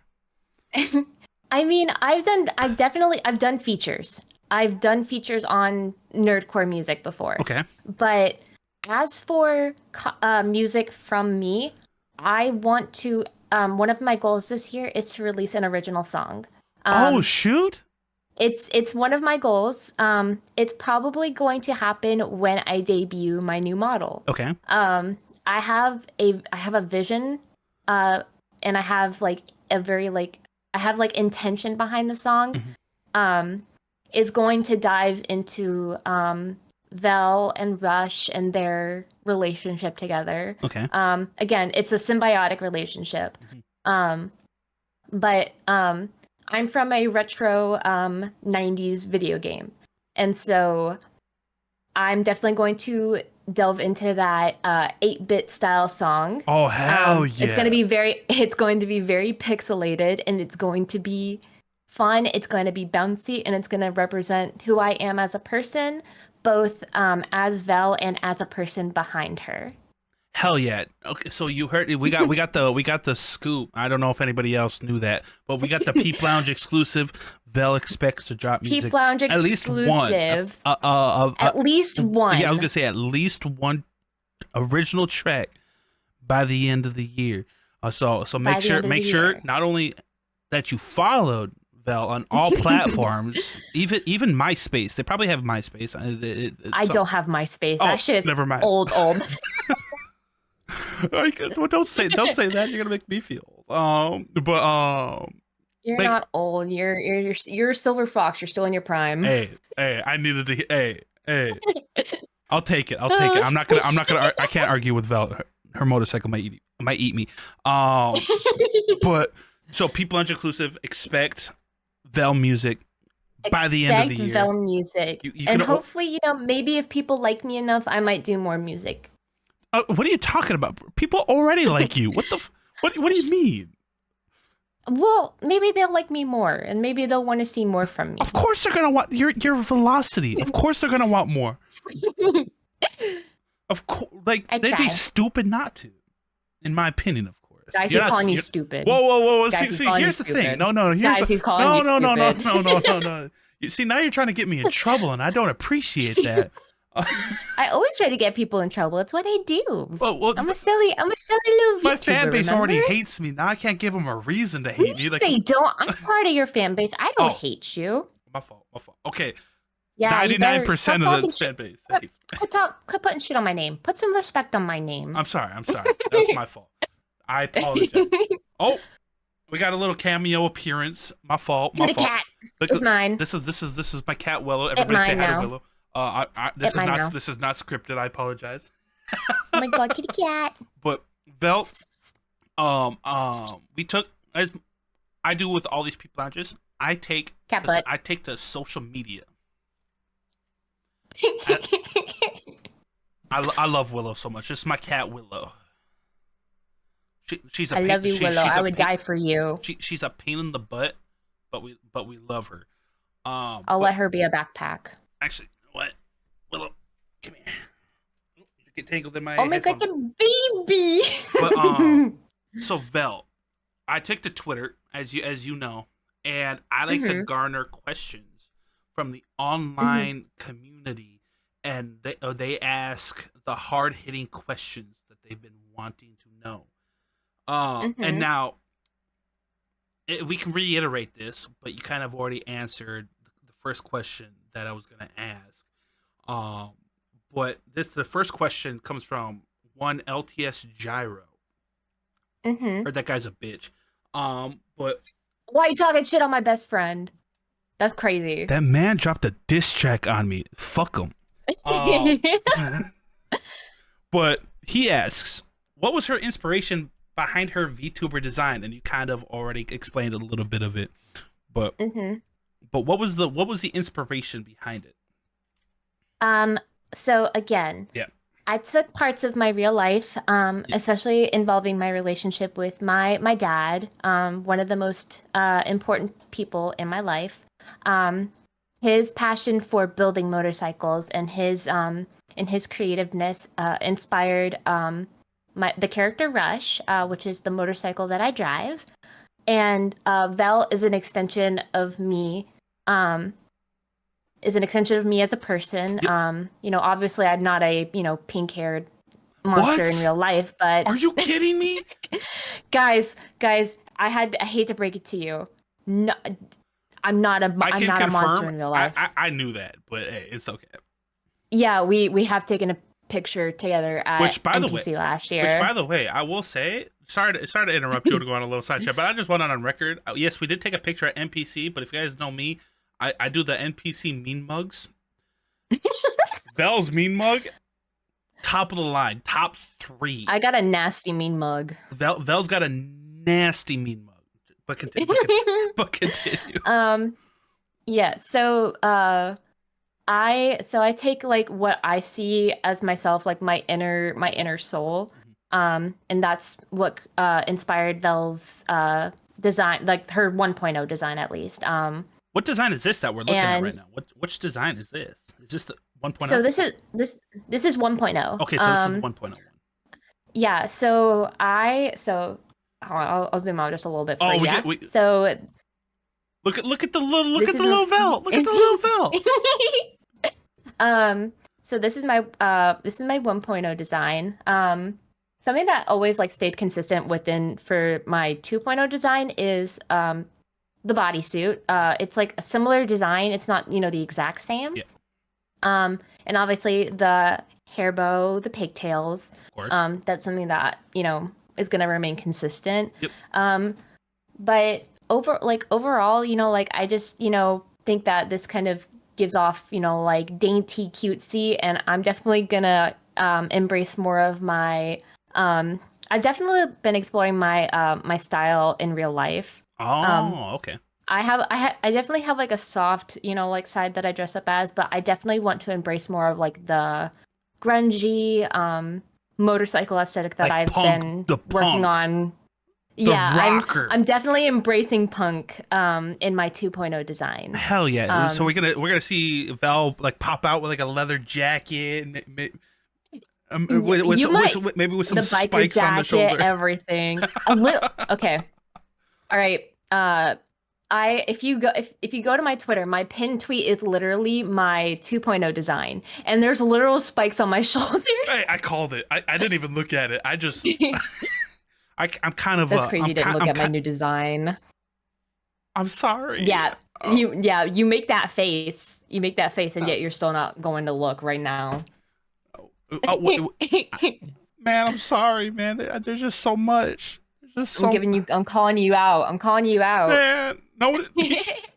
I mean, I've done features. I've done features on Nerdcore music before. Okay. But as for music from me, I want to. One of my goals this year is to release an original song. Oh shoot! It's one of my goals. It's probably going to happen when I debut my new model. Okay. I have a vision, and I have like a very like I have like intention behind the song. Is going to dive into Vel and Rush and their relationship together. Okay. Again, it's a symbiotic relationship. But I'm from a retro 90s video game. And so I'm definitely going to delve into that 8-bit style song. Oh hell yeah. It's going to be very pixelated, and it's going to be fun, it's going to be bouncy, and it's going to represent who I am as a person, both as Vel and as a person behind her. Hell yeah. Okay, so you heard we got the scoop. I don't know if anybody else knew that, but we got the Peep Lounge exclusive. Vel expects to drop music. Peep Lounge exclusive. At least one. Yeah, I was gonna say at least one original track by the end of the year. So make sure not only that you followed Vel on all platforms, even MySpace. They probably have MySpace. I don't have MySpace. Oh, that shit is never mind. Old. Don't say that. You're gonna make me feel old. You're not old. You're a silver fox. You're still in your prime. Hey, I needed to. Hey. I'll take it. I'm not gonna. I can't argue with Vel. Her motorcycle might eat me. But so Peep Lounge exclusive. Expect Vel music by the end of the year. Vel music, and hopefully, maybe if people like me enough, I might do more music. What are you talking about? People already like you. What do you mean? Well, maybe they'll like me more, and maybe they'll want to see more from me. Of course they're gonna want your velocity. Of course they're gonna want more. Of course, like I they'd be try. stupid not to, in my opinion, of course. Guys, You're he's not, calling you you're, stupid. whoa. Guys, he's See, calling you here's the thing. stupid. No. Here's Guys, the he's calling no, you no, no, no, stupid. no, no, no, no. You see, now you're trying to get me in trouble, and I don't appreciate that. I always try to get people in trouble. It's what I do. Well, I'm a silly little my VTuber, fan base remember? already hates me. Now I can't give them a reason to hate me. Like, They don't. I'm part of your fan base. I don't oh, hate you. my fault. Okay, Yeah, you better 99% stop of the talking fan shit. base Quit, hates me. quit putting shit on my name. Put some respect on my name. I'm sorry. That's my fault. I apologize. Oh, we got a little cameo appearance. My fault. The cat. It's mine. This is my cat Willow. It's Everybody say mine hi to now. Willow. This is not scripted. I apologize. Oh my god, kitty cat. But Vel, we took, as I do with all these Peep Lounges, I take Cat butt. to social media. I I love Willow so much. This is my cat Willow. She's a love you, Willow. I would die for you. She's a pain in the butt, but we love her. I'll let her be a backpack. Actually, you know what? Willow, come here. You get tangled in my Oh my god, the baby. But so Vel, I took to Twitter as you know, and I like to garner questions from the online community, and they ask the hard hitting questions that they've been wanting to know. And now we can reiterate this, but you kind of already answered the first question that I was going to ask. But the first question comes from one LTS Gyro. Heard that guy's a bitch. But why are you talking shit on my best friend? That's crazy. That man dropped a diss track on me. Fuck him. But he asks, what was her inspiration behind her VTuber design? And you kind of already explained a little bit of it, but what was the inspiration behind it? So again, I took parts of my real life, especially involving my relationship with my dad, one of the most important people in my life. His passion for building motorcycles and his creativeness inspired the character Rush, which is the motorcycle that I drive. And Vel is an extension of me. Is an extension of me as a person. Obviously I'm not a, pink-haired monster in real life, but are you kidding me? guys, I hate to break it to you. No, I'm not a monster in real life. I knew that, but hey, it's okay. Yeah, we have taken a picture together at NPC last year. Which, by the way, I will say, sorry to interrupt you to go on a little side chat, but I just went on record. Yes, we did take a picture at NPC, but if you guys know me, I do the NPC mean mugs. Vel's mean mug, top of the line, top 3. I got a nasty mean mug. Vel's got a nasty mean mug. But continue. Yeah. So I take like what I see as myself, like my inner soul. And that's what inspired Vel's design, like her 1.0 design at least. What design is this that we're looking at right now? Which design is this? Is this the 1.0? So this is 1.0. Okay, so this is 1.01. Yeah, so I'll zoom out just a little bit for you. So look at the little Vel. Look at the little Vel. So this is my 1.0 design. Something that always like stayed consistent for my 2.0 design is the bodysuit. It's like a similar design. It's not, the exact same. Yeah. And obviously the hair bow, the pigtails. Of course. That's something that, is going to remain consistent. Yep. But overall, I just, think that this kind of gives off, like dainty cutesy, and I'm definitely going to embrace more of my I've definitely been exploring my my style in real life. Okay. I definitely have like a soft, like side that I dress up as, but I definitely want to embrace more of like the grungy motorcycle aesthetic that I've been working on. I'm definitely embracing punk in my 2.0 design. Hell yeah. So we're gonna see Val like pop out with like a leather jacket and You might maybe with some the biker spikes on the jacket, shoulder. everything. A little okay. All right. If you go to my Twitter, my pinned tweet is literally my 2.0 design, and there's literal spikes on my shoulders. Hey, I called it. I didn't even look at it. I just I'm kind of That's crazy. You didn't look at my I'm new design. I'm sorry. Yeah, you make that face. You make that face, and Oh. yet you're still not going to look right now. Man, I'm sorry, man. There's just so much. There's just so. I'm calling you out. I'm calling you out. Man,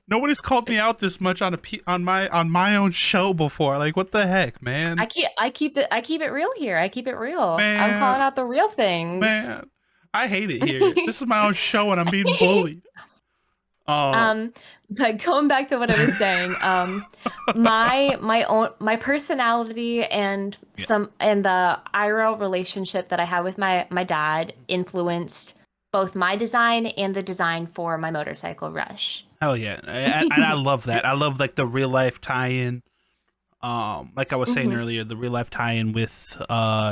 nobody's called me out this much on my own show before. Like, what the heck, man? I keep it real here. I keep it real. Man, I'm calling out the real things. Man, I hate it here. This is my own show, and I'm being bullied. But going back to what I was saying, my personality and the IRL relationship that I had with my dad influenced both my design and the design for my motorcycle Rush. Hell yeah, and I love that. I love like the real life tie-in. Like I was saying earlier, the real life tie-in with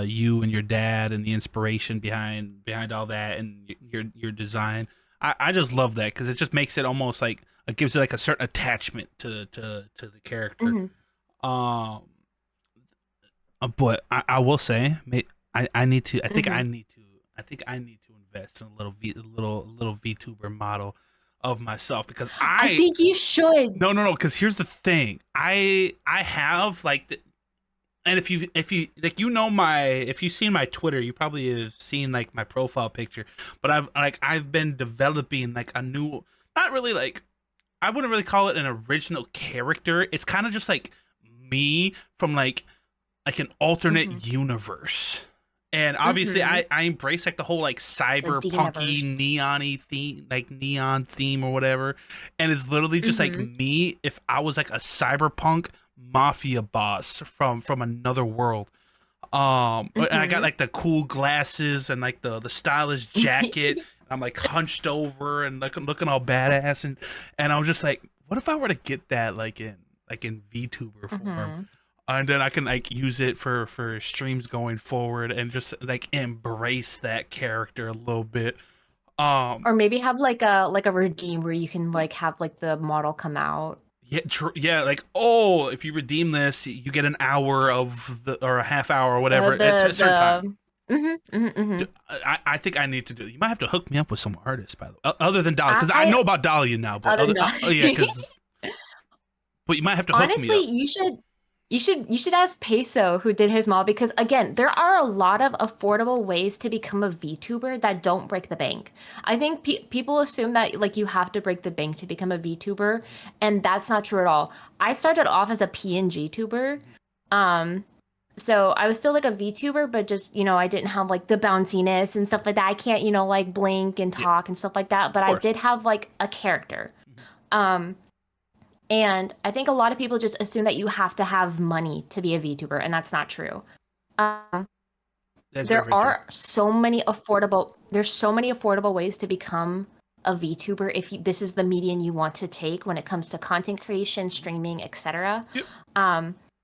you and your dad and the inspiration behind all that and your design. I just love that because it just makes it almost like it gives it like a certain attachment to the character. But I will say, I need to. I think I need to invest in a little VTuber model of myself because I think you should. No. Because here's the thing. I have like and if you like if you've seen my Twitter, you probably have seen like my profile picture. But I've been developing like a new, not really like, I wouldn't really call it an original character. It's kind of just like me from like an alternate universe. And obviously I embrace like the whole like cyberpunky neon-y theme, like neon theme or whatever. And it's literally just like me if I was like a cyberpunk mafia boss from another world. And I got like the cool glasses and like the stylish jacket. I'm like hunched over and looking all badass and I was just like, what if I were to get that like in VTuber form? And then I can like use it for streams going forward and just like embrace that character a little bit. Or maybe have like a redeem where you can like have like the model come out. Yeah, like, oh, if you redeem this, you get an hour or a half hour or whatever at a certain time. I think I need to do. You might have to hook me up with some artists, by the way, other than Dahlia, because I know about Dahlia now. But but you might have to hook me up. Honestly, you should ask Peso who did his model because again, there are a lot of affordable ways to become a VTuber that don't break the bank. I think people assume that like you have to break the bank to become a VTuber, and that's not true at all. I started off as a PNG tuber, so I was still like a VTuber, but just I didn't have like the bounciness and stuff like that. I can't like blink and talk and stuff like that, but I did have like a character. And I think a lot of people just assume that you have to have money to be a VTuber, and that's not true. There are so many affordable ways to become a VTuber if this is the medium you want to take when it comes to content creation, streaming, etc.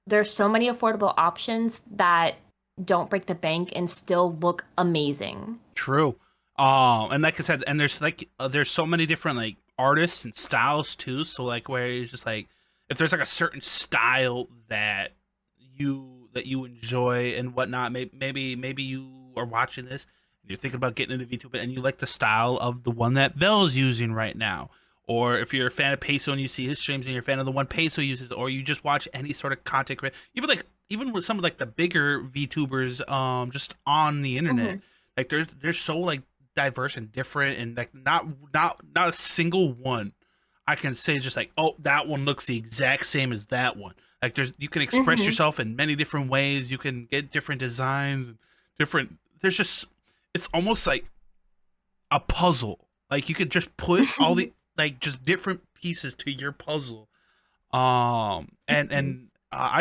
There's so many affordable options that don't break the bank and still look amazing. True. And like I said, and there's so many different like artists and styles too, so like where it's just like if there's like a certain style that you enjoy and whatnot, maybe you are watching this and you're thinking about getting into VTuber and you like the style of the one that Vel's using right now, or if you're a fan of Peso and you see his streams and you're a fan of the one Peso uses, or you just watch any sort of content creator, even with some of like the bigger VTubers just on the internet, like there's so like diverse and different, and like not a single one I can say just like, oh, that one looks the exact same as that one. Like you can express yourself in many different ways. You can get different designs and it's almost like a puzzle. Like you could just put all the like just different pieces to your puzzle. I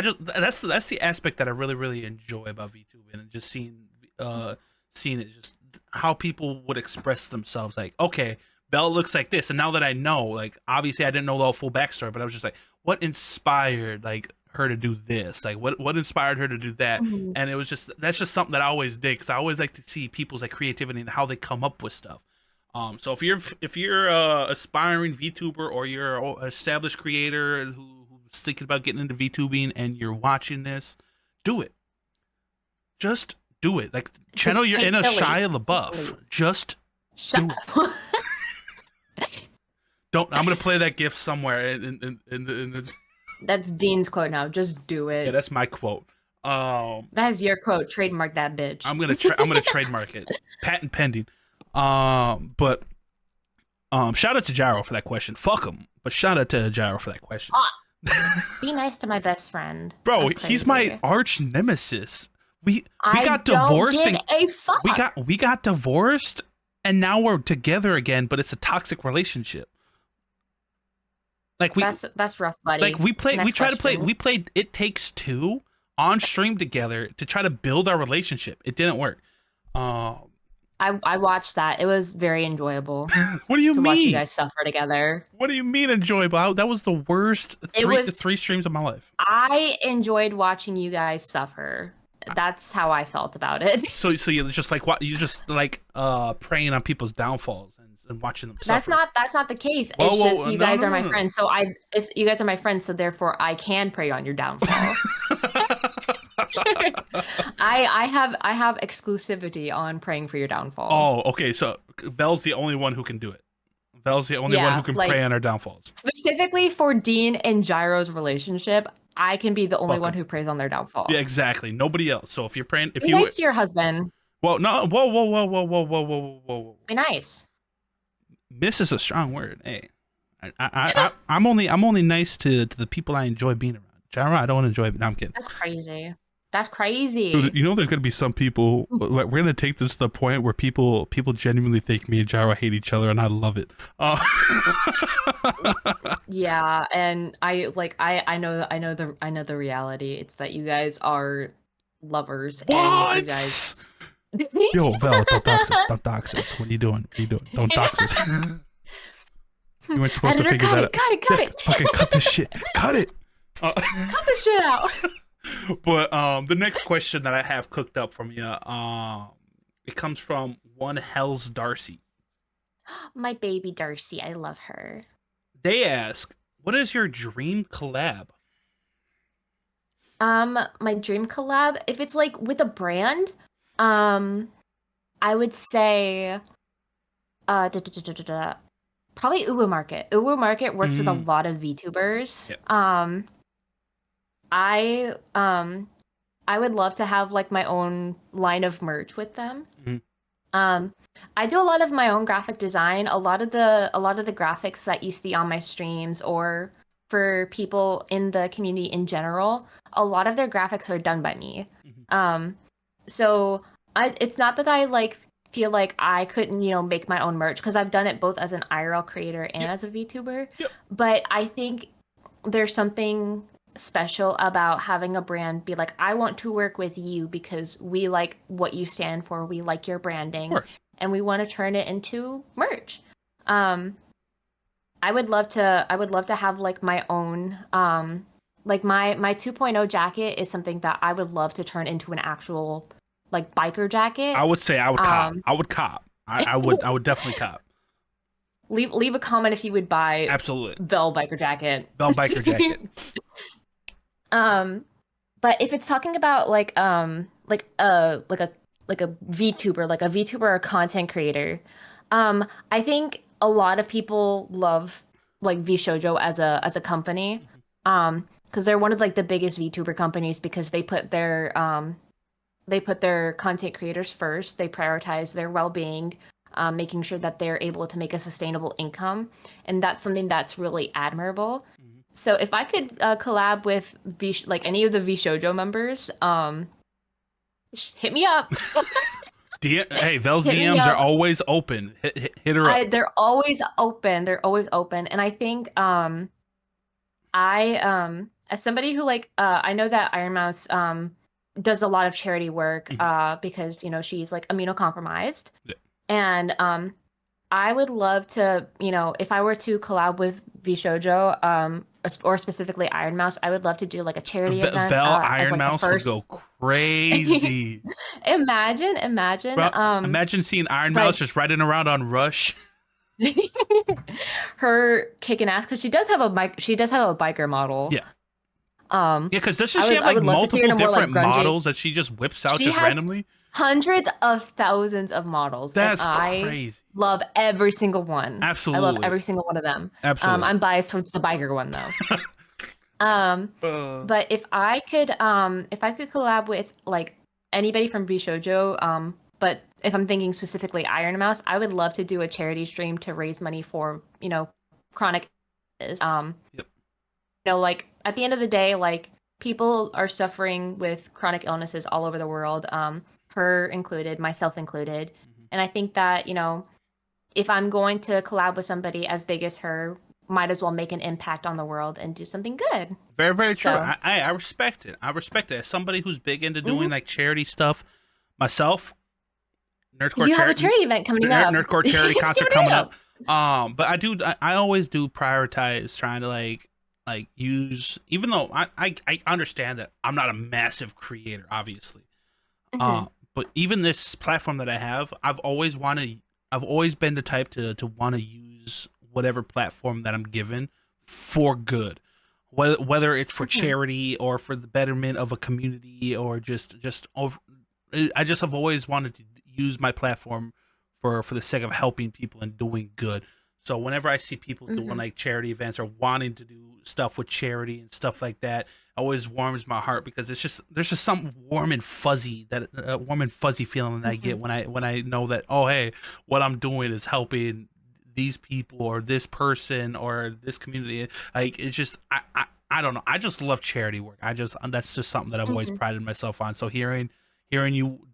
just that's the aspect that I really enjoy about VTuber, and just seeing it just how people would express themselves. Like, okay, Belle looks like this, and now that I know, like obviously I didn't know the full backstory, but I was just like, what inspired like her to do this? Like, what inspired her to do that? Mhm. And that's just something that I always dig, because I always like to see people's like creativity and how they come up with stuff. So if you're a aspiring VTuber, or you're an established creator who's thinking about getting into VTubing and you're watching this, do it. Just do it. Like, channel Just your take inner the leap. Shia Take the LaBeouf. leap. Just Shut do up. don't. I'm gonna play that GIF somewhere in this. That's Dean's quote now. Just do Yeah, it. that's my quote. That's your quote. Trademark that bitch. I'm gonna trademark it. Patent pending. But shout out to Gyro for that question. Fuck him, but shout out to Gyro for that question. Be nice to my best friend. Bro, That's he's crazy. my arch nemesis. We I got don't divorced give and a fuck. we got divorced, and now we're together again, but it's a toxic relationship. Like That's rough, buddy. like we played It Takes Two on stream together to try to build our relationship. It didn't work. I watched that. It was very enjoyable What do you to watch you mean? guys suffer together. What do you mean enjoyable? That was the worst three streams of my life. I enjoyed watching you guys suffer. That's how I felt about it. So you just like what you just like preying on people's downfalls and watching them suffer. That's not the case. Whoa, It's whoa, just you no, guys no, are my no. friends. So you guys are my friends, so therefore I can prey on your downfall. I have exclusivity on praying for your downfall. Oh, okay. So Vel's the only one who can do it. Vel's the only one who can prey on our downfalls. Specifically for Dean and Gyro's relationship, I can be the only one who preys on their downfall. Yeah, exactly. Nobody else. So if you're praying, be nice to your husband. Well, no, whoa. Be nice. Miss is a strong word. Hey, I'm only nice to the people I enjoy being around. Gyro, I don't enjoy it. No, I'm kidding. That's crazy. That's crazy. Dude, you know, there's gonna be some people. Like, we're gonna take this to the point where people genuinely think me and Gyro hate each other, and I love it. Yeah, and I know the reality. It's that you guys are lovers. What? And you guys. Yo, Vel, don't dox us. Don't dox us. What are you doing? Don't dox us. You weren't supposed to figure that out. Cut it. Fucking cut this shit. Cut it. Cut this shit out. But the next question that I have cooked up from you, it comes from one Hell's Darcy. My baby Darcy, I love her. They ask, what is your dream collab? My dream collab, if it's like with a brand, I would say, probably Uwu Market. Uwu Market works with a lot of VTubers. Yep. I would love to have like my own line of merch with them. I do a lot of my own graphic design. A lot of the graphics that you see on my streams or for people in the community in general, a lot of their graphics are done by me. So it's not that I like feel like I couldn't, make my own merch, because I've done it both as an IRL creator and as a VTuber. But I think there's something special about having a brand be like, I want to work with you because we like what you stand for, we like your branding, and we want to turn it into merch. I would love to have like my own like my 2.0 jacket is something that I would love to turn into an actual like biker jacket. I would say I would cop. I would cop. I would definitely cop. Leave a comment if you would buy absolutely Vel biker jacket. Vel biker jacket. But if it's talking about like a VTuber, like a VTuber or a content creator, I think a lot of people love like VShojo as a company, because they're one of like the biggest VTuber companies, because they put their content creators first. They prioritize their well-being, making sure that they're able to make a sustainable income, and that's something that's really admirable. So if I could collab with any of the VShojo members, hit me up. Hey, Vel's DMs are always open. Hit her up. They're always open. And I think as somebody who I know that Iron Mouse does a lot of charity work because she's like immunocompromised. Yeah. And I would love to, if I were to collab with VShojo, or specifically Iron Mouse, I would love to do like a charity event Vel as Iron like the Mouse would first. go crazy. Imagine. Bro, imagine seeing Iron Mouse But just riding around on Rush. her kicking ass because she does have a bike. She does have a biker model. Yeah. Um, Yeah, because doesn't she have I like would love to see her multiple in a more like different grungy. models that she just whips out She just has randomly? hundreds of thousands of models, and That's I crazy. love every single one. I love Absolutely. every single one of them. Absolutely. I'm biased towards the biker one though. Um, Uh, but if I could collab with like anybody from Bishojo, but if I'm thinking specifically Iron Mouse, I would love to do a charity stream to raise money for, chronic illnesses. yep. Like at the end of the day, like people are suffering with chronic illnesses all over the world, her included, myself included. Mhm. And I think that, if I'm going to collab with somebody as big as her, might as well make an impact on the world and do something good. Very, very true. So, I respect it. I respect it. As somebody who's big into doing mhm. like charity stuff, myself, Because Nerdcore you have a charity, charity event coming up. Nerdcore charity Just give concert it coming up. up. But I always do prioritize trying to like use, even though I understand that I'm not a massive creator, obviously. Mhm. But even this platform that I have, I've always been the type to want to use whatever platform that I'm given for good, whether it's for Mhm. charity or for the betterment of a community or just over. I just have always wanted to use my platform for the sake of helping people and doing good. So whenever I see people doing Mhm. like charity events or wanting to do stuff with charity and stuff like that, it always warms my heart because there's just some warm and fuzzy feeling that I get Mhm. when I know that, oh hey, what I'm doing is helping these people or this person or this community. Like it's just I don't know. I just love charity work. That's just something that I've always Mhm. prided myself on. So hearing you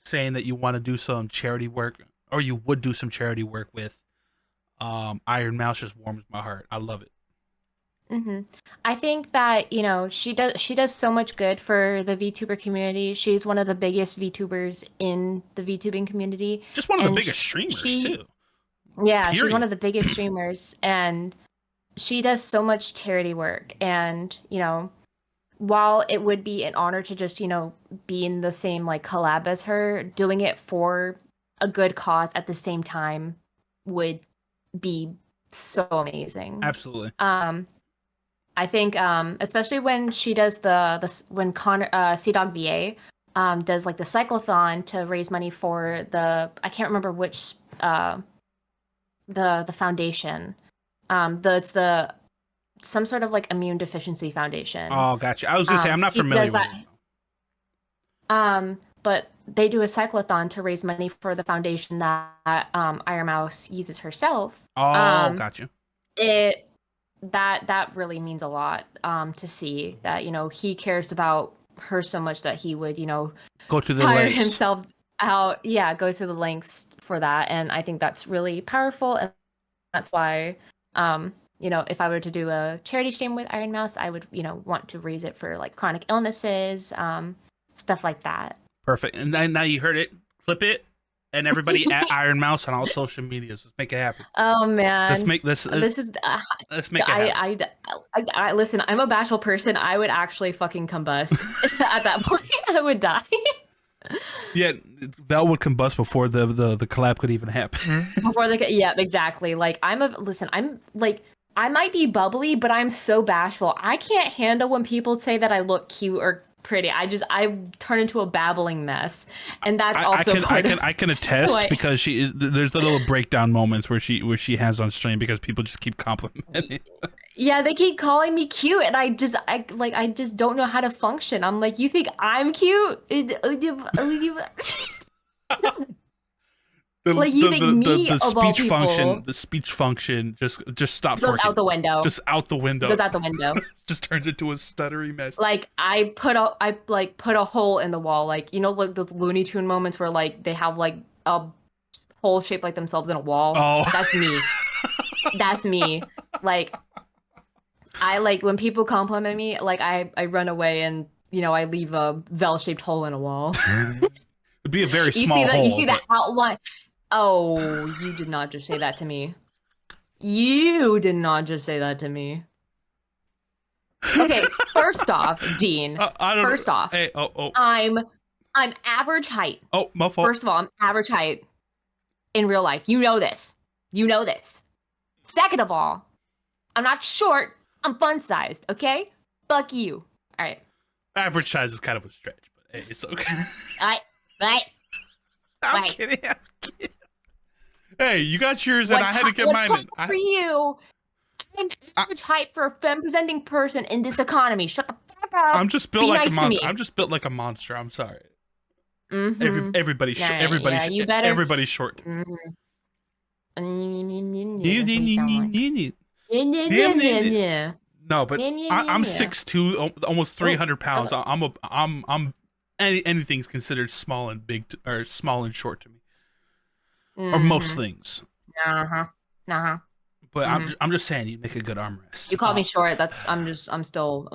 saying that you want to do some charity work or you would do some charity work with Iron Mouse just warms my heart. I love it. Mhm. I think that, she does so much good for the VTuber community. She's one of the biggest VTubers in the VTubing community, Just one of the and biggest streamers she too. yeah, she's one Period. of the biggest streamers, and she does so much charity work. And, while it would be an honor to just, be in the same like collab as her, doing it for a good cause at the same time would be so amazing. Absolutely. I think especially when she does when Connor Sea Dog VA does like the cyclothon to raise money for I can't remember which the foundation. It's the some sort of like immune deficiency foundation. Oh, gotcha. I was gonna say I'm not He does familiar with that. it. But they do a cyclothon to raise money for the foundation that Iron Mouse uses herself. Oh, Um, gotcha. it that really means a lot to see that he cares about her so much that he would Go to the tire lakes. himself out, yeah, go to the lengths for that. And I think that's really powerful, and that's why if I were to do a charity stream with Iron Mouse, I would want to raise it for like chronic illnesses, stuff like that. Perfect. And then now you heard it. Clip it. And everybody at Iron Mouse on all social medias. Let's make it happen. Oh Let's man, make this. this is Let's make it happen. I listen, I'm a bashful person. I would actually fucking combust at that point. I would die. Yeah, that would combust before the collab could even happen. Before yeah, exactly. Like I'm like I might be bubbly, but I'm so bashful. I can't handle when people say that I look cute or pretty. I turn into a babbling mess, and that's also part of I can attest what. because there's the little breakdown moments where she has on stream because people just keep complimenting. Yeah, they keep calling me cute, and I just don't know how to function. I'm like, you think I'm cute? Like you think me The of all speech function people just stops goes working. out the window. Just out the window. Goes out the window. Just turns into a stuttery mess. Like I put a hole in the wall, like like those Looney Tune moments where like they have like a hole shaped like themselves in a wall. Oh, That's me. That's me. Like I like when people compliment me, like I run away and I leave a Vel shaped hole in a wall. it'd be a very You see small that? You hole, see the but outline? Oh, you did not just say that to me. You did not just say that to me. Okay, first off, Dean. I don't. First off, hey, I'm average height. oh, my fault. First of all, I'm average height in real life. You know this. You know this. Second of all, I'm not short. I'm fun sized. Okay. Fuck you. All right. Average size is kind of a stretch, but hey, it's okay. Right. I'm Right. kidding. I'm kidding. Hey, you got yours, and I had to get mine in. For you, I'm average height for a femme-presenting person in this economy. Shut the fuck up. I'm just built Be like nice a to monster. me. I'm just built like a monster. I'm sorry. Mm-hmm. Everybody's short. Yeah, you better. Everybody's short. Mm-hmm. No, but I'm 6'2", almost 300 pounds. Anything's considered small and big or small and short to me, or most things. But I'm just saying, you make a good armrest. You called me short. I'm still.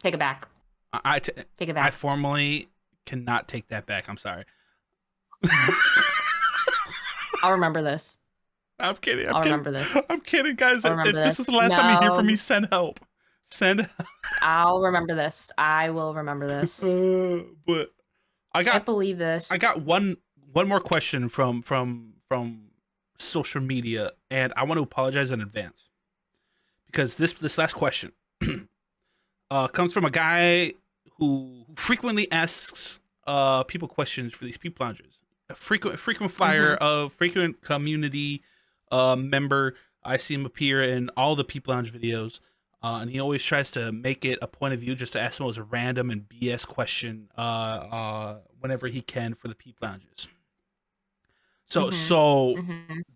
Take it back. Take it back. I formally cannot take that back. I'm sorry. I'll remember this. I'm kidding. I'll remember this. I'm kidding, guys. If this is the last No. time you hear from me, send help. I'll remember this. I will remember this. But I can't believe this. I got one more question from social media, and I want to apologize in advance because this last question comes from a guy who frequently asks people questions for these Peep Lounges. A frequent flyer, frequent community member. I see him appear in all the Peep Lounge videos, and he always tries to make it a point of view just to ask the most random and BS question whenever he can for the Peep Lounges. So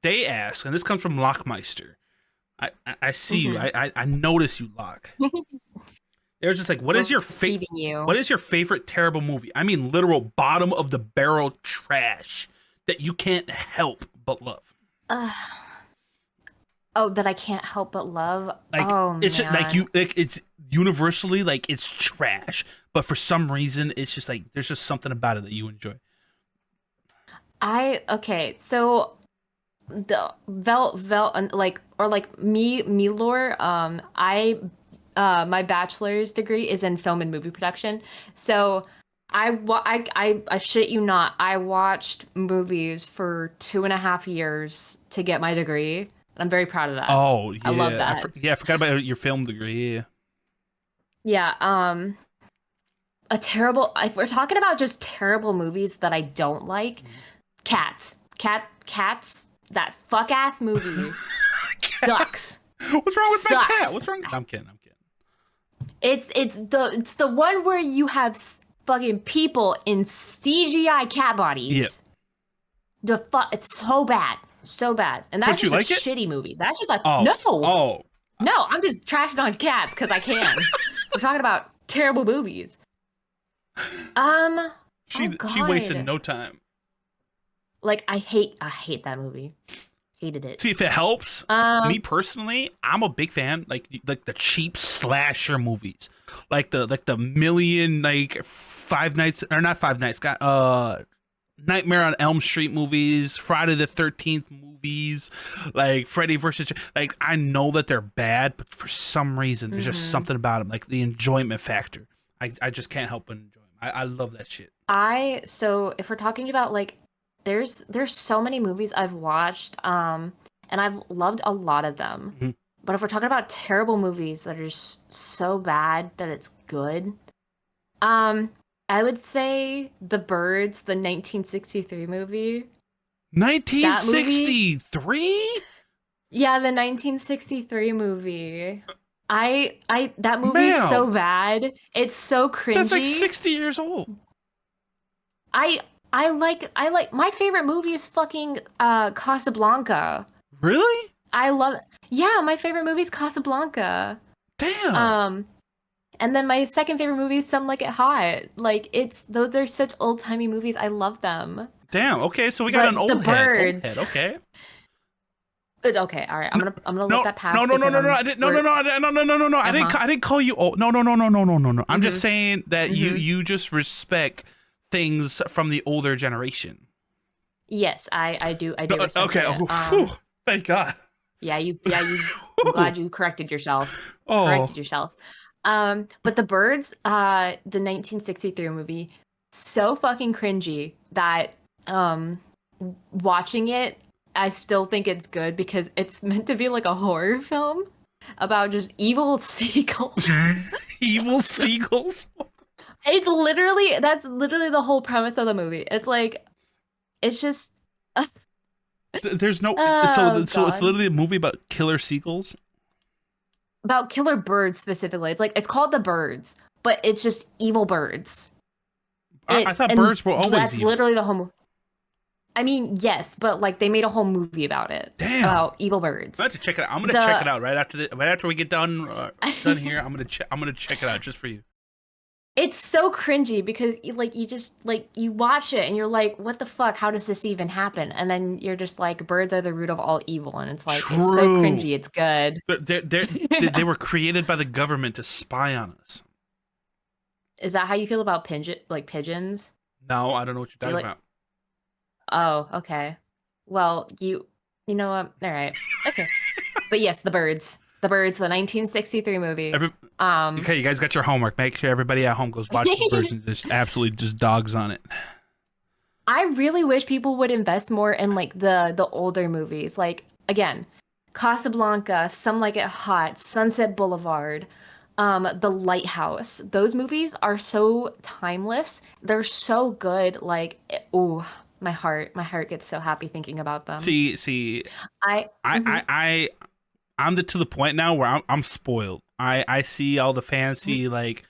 they ask, and this comes from Lockmeister. I see you. I notice you, Lock. They're just like, what is your favorite terrible movie? I mean, literal bottom of the barrel trash that you can't help but love. That I can't help but love. It's just like it's universally like it's trash, but for some reason it's just like there's just something about it that you enjoy. So the my bachelor's degree is in film and movie production. So I shit you not, I watched movies for 2.5 years to get my degree. I'm very proud of that. Oh, yeah. I love that. I forgot about your film degree. Yeah. Yeah. If we're talking about just terrible movies that I don't like, Cats. That fuck ass movie sucks. What's wrong with my cat? What's wrong? I'm kidding. It's the one where you have fucking people in CGI cat bodies. Yeah. It's so bad. And that's just a shitty movie. That's just like no. I'm just trashing on Cats because I can. We're talking about terrible movies. She wasted no time. Like I hate that movie. Hated it. See if it helps. Me personally, I'm a big fan like the cheap slasher movies, like the million Five Nights or not 5 Nights. Got Nightmare on Elm Street movies, Friday the 13th movies, like Freddy versus. Like I know that they're bad, but for some reason there's just something about them, like the enjoyment factor. I just can't help but enjoy them. I love that shit. So if we're talking about like. There's so many movies I've watched, and I've loved a lot of them. Mm-hmm. But if we're talking about terrible movies that are just so bad that it's good, I would say The Birds, the 1963 movie. 1963? Yeah, the 1963 movie. That movie is so bad. It's so cringy. That's like 60 years old. I like my favorite movie is fucking Casablanca. Really? I love it. Yeah, my favorite movie is Casablanca. Damn. And then my second favorite movie is Some Like It Hot. Like those are such old-timey movies. I love them. Damn. Okay, so we got an old head. Okay. Okay, all right. I'm gonna let that pass. No. I didn't call you old. No. I'm just saying that you just respect things from the older generation. Yes, I do. I do. Okay. Thank God. Yeah, you. I'm glad you corrected yourself. Corrected yourself. But The Birds, the 1963 movie, so fucking cringy that watching it, I still think it's good because it's meant to be like a horror film about just evil seagulls. Evil seagulls. That's literally the whole premise of the movie. It's like, it's just, There's no oh so it's God. literally a movie about killer seagulls. About killer birds specifically. It's like, it's called The Birds, but it's just evil birds. I thought And birds were always that's evil. literally the whole. I mean, yes, but like they made a whole movie about it, Damn. about evil I birds. have to check it out. I'm gonna check it The out right after we get done here. I'm gonna check it out just for you. It's so cringy because like you just like you watch it and you're like, what the fuck? How does this even happen? And then you're just like, birds are the root of all evil, and it's like it's so True. cringy, it's good. They were created by the government to spy on us. Is that how you feel about pigeons? No, I don't know what you're Do you talking like? about. Oh, okay. Well, you know what? All right, okay. But yes, the birds, the 1963 movie. Every, Um. okay, you guys got your homework. Make sure everybody at home goes watch the birds and just absolutely just dogs on it. I really wish people would invest more in like the older movies. Like again, Casablanca, Some Like It Hot, Sunset Boulevard, The Lighthouse. Those movies are so timeless. They're so good. Like, ooh, my heart gets so happy thinking about them. See, I, I, mhm, I, I I'm to the point now where I'm spoiled. I see all the mhm, fancy like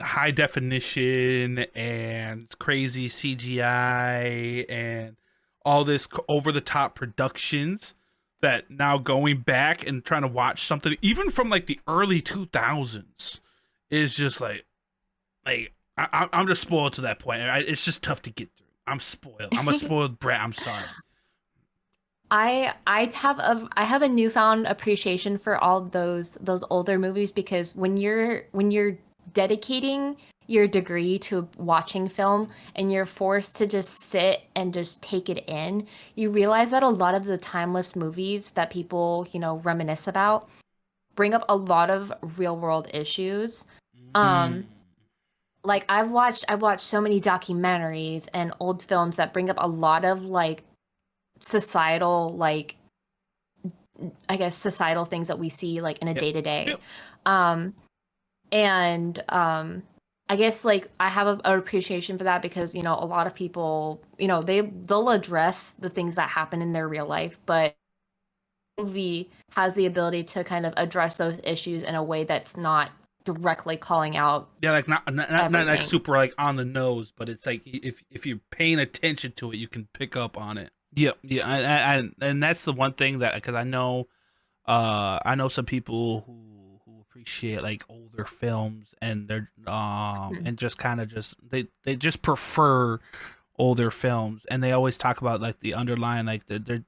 high definition and crazy CGI and all this over the top productions that now going back and trying to watch something even from like the early 2000s is just I'm just spoiled to that point. It's just tough to get through. I'm spoiled. I'm a spoiled brat. I'm sorry. I have a newfound appreciation for all those older movies because when you're dedicating your degree to watching film and you're forced to just sit and just take it in, you realize that a lot of the timeless movies that people, reminisce about bring up a lot of real world issues. Mm. Um, like I've watched so many documentaries and old films that bring up a lot of like societal like I guess societal things that we see like in a Yep. day to day. Yep. Um and I guess like I have an appreciation for that because a lot of people, they'll address the things that happen in their real life, but movie has the ability to kind of address those issues in a way that's not directly calling out Yeah, like not like everything. super like on the nose, but it's like if you're paying attention to it, you can pick up on it. Yep, yeah, and that's the one thing that because I know some people who appreciate like older films and they're Mhm. and just kind of just they just prefer older films and they always talk about like the underlying like they're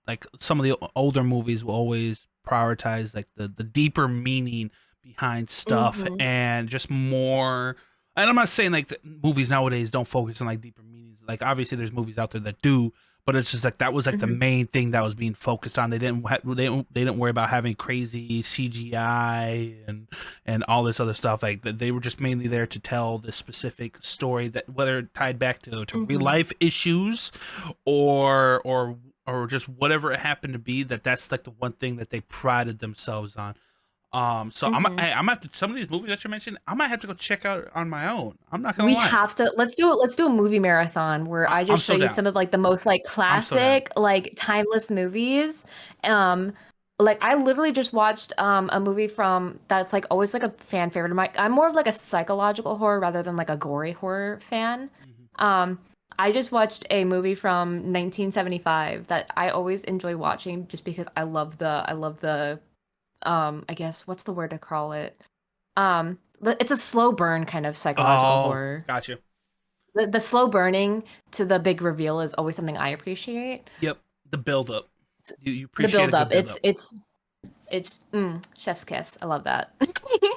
like some of the older movies will always prioritize like the deeper meaning behind stuff Mhm. and just more. And I'm not saying like the movies nowadays don't focus on like deeper meanings. Like obviously there's movies out there that do, but it's just like that was like the Mhm. main thing that was being focused on. They didn't worry about having crazy CGI and all this other stuff. Like they were just mainly there to tell this specific story that whether it tied back to real Mhm. life issues or or just whatever it happened to be. That's like the one thing that they prided themselves on. So Mhm. I'm gonna have to some of these movies that you mentioned. I might have to go check out on my own. I'm not gonna We lie. have to let's do a movie marathon where I I'm just show so you down. some of like the most like I'm so down. classic, like timeless movies. Um like I literally just watched a movie from that's like always like a fan favorite of mine. I'm more of like a psychological horror rather than like a gory horror fan. Mhm. Um I just watched a movie from 1975 that I always enjoy watching just because I love the I guess what's the word to call it? But it's a slow burn kind of psychological Oh, horror. gotcha. The slow burning to the big reveal is always something I appreciate. Yep, the build up. It's You the appreciate a build good up. build up. It's chef's kiss. I love that.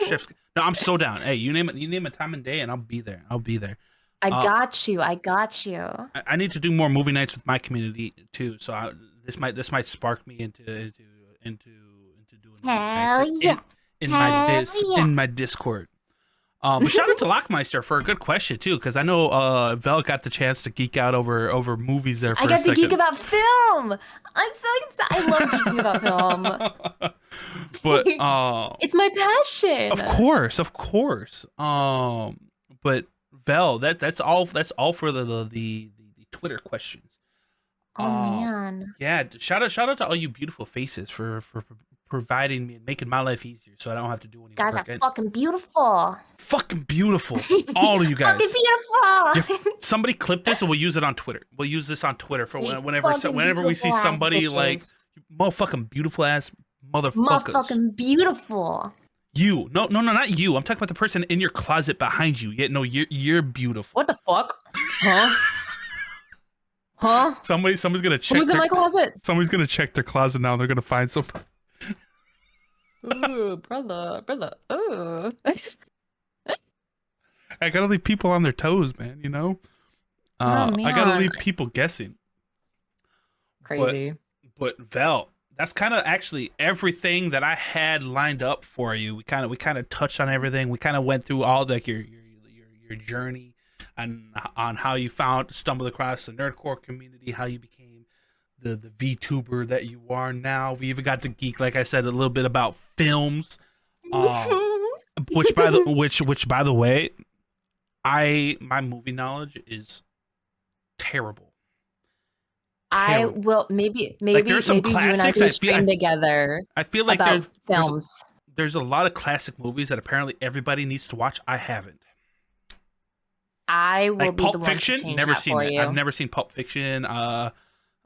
Chef's. No, I'm so down. Hey, you name a time and day, and I'll be there. I'll be there. I Uh, got you. I got you. I need to do more movie nights with my community too. So this might spark me into into doing movie nights Hell yeah. Hell yeah. in my Discord. But shout out to Lockmeister for a good question too, because I know Vel got the chance to geek out over movies there for I a got to second. geek about film. I'm so excited. I love geeking about film. But It's my passion. of course. But Vel, that's all for the Twitter questions. Oh man. Yeah, shout out to all you beautiful faces for providing me and making my life easier, so I don't have to do any Guys work. are fucking beautiful. Fucking beautiful, all of you guys. Fucking beautiful. Somebody clip this and we'll use it on Twitter. We'll use this on Twitter for whenever we see somebody like motherfucking beautiful ass motherfuckers. Motherfucking beautiful. You, no, not you. I'm talking about the person in your closet behind you. Yeah, no, you're beautiful. What the fuck? Huh? Huh? Somebody's gonna check. Who's in my closet? Somebody's gonna check their closet now. They're gonna find some. Ooh, brother. Ooh. I gotta leave people on their toes, man. You know. Man. I gotta leave people guessing. Crazy. But Vel, that's kind of actually everything that I had lined up for you. We kind of touched on everything. We kind of went through all like your journey and on how you stumbled across the Nerdcore community, how you became the VTuber that you are now. We even got to geek, like I said, a little bit about films, which by the way, my movie knowledge is terrible. I will maybe like there's some maybe you and I classics can stream together. I feel like about films. There's a lot of classic movies that apparently everybody needs to watch. I haven't. I will like be Pulp the one Fiction. to change Never that seen for it. you. I've never seen Pulp Fiction.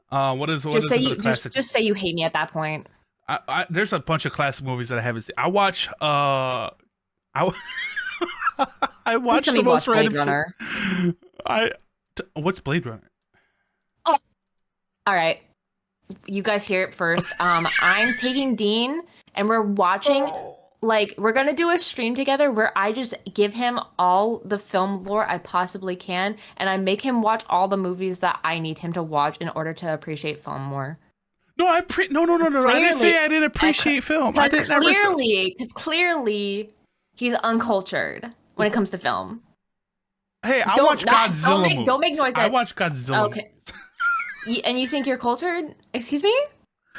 Just say you hate me at that point. There's a bunch of classic movies that I haven't seen. I watch. I watch the most random. Blade Runner. What's Blade Runner? Oh, all right. You guys hear it first. I'm taking Dean, and we're watching. Like, we're gonna do a stream together where I just give him all the film lore I possibly can, and I make him watch all the movies that I need him to watch in order to appreciate film more. No, no. I didn't say I didn't appreciate film. Because clearly, he's uncultured when it comes to film. Hey, I watch Godzilla movies. Don't make noise. I watch Godzilla. Okay. And you think you're cultured? Excuse me?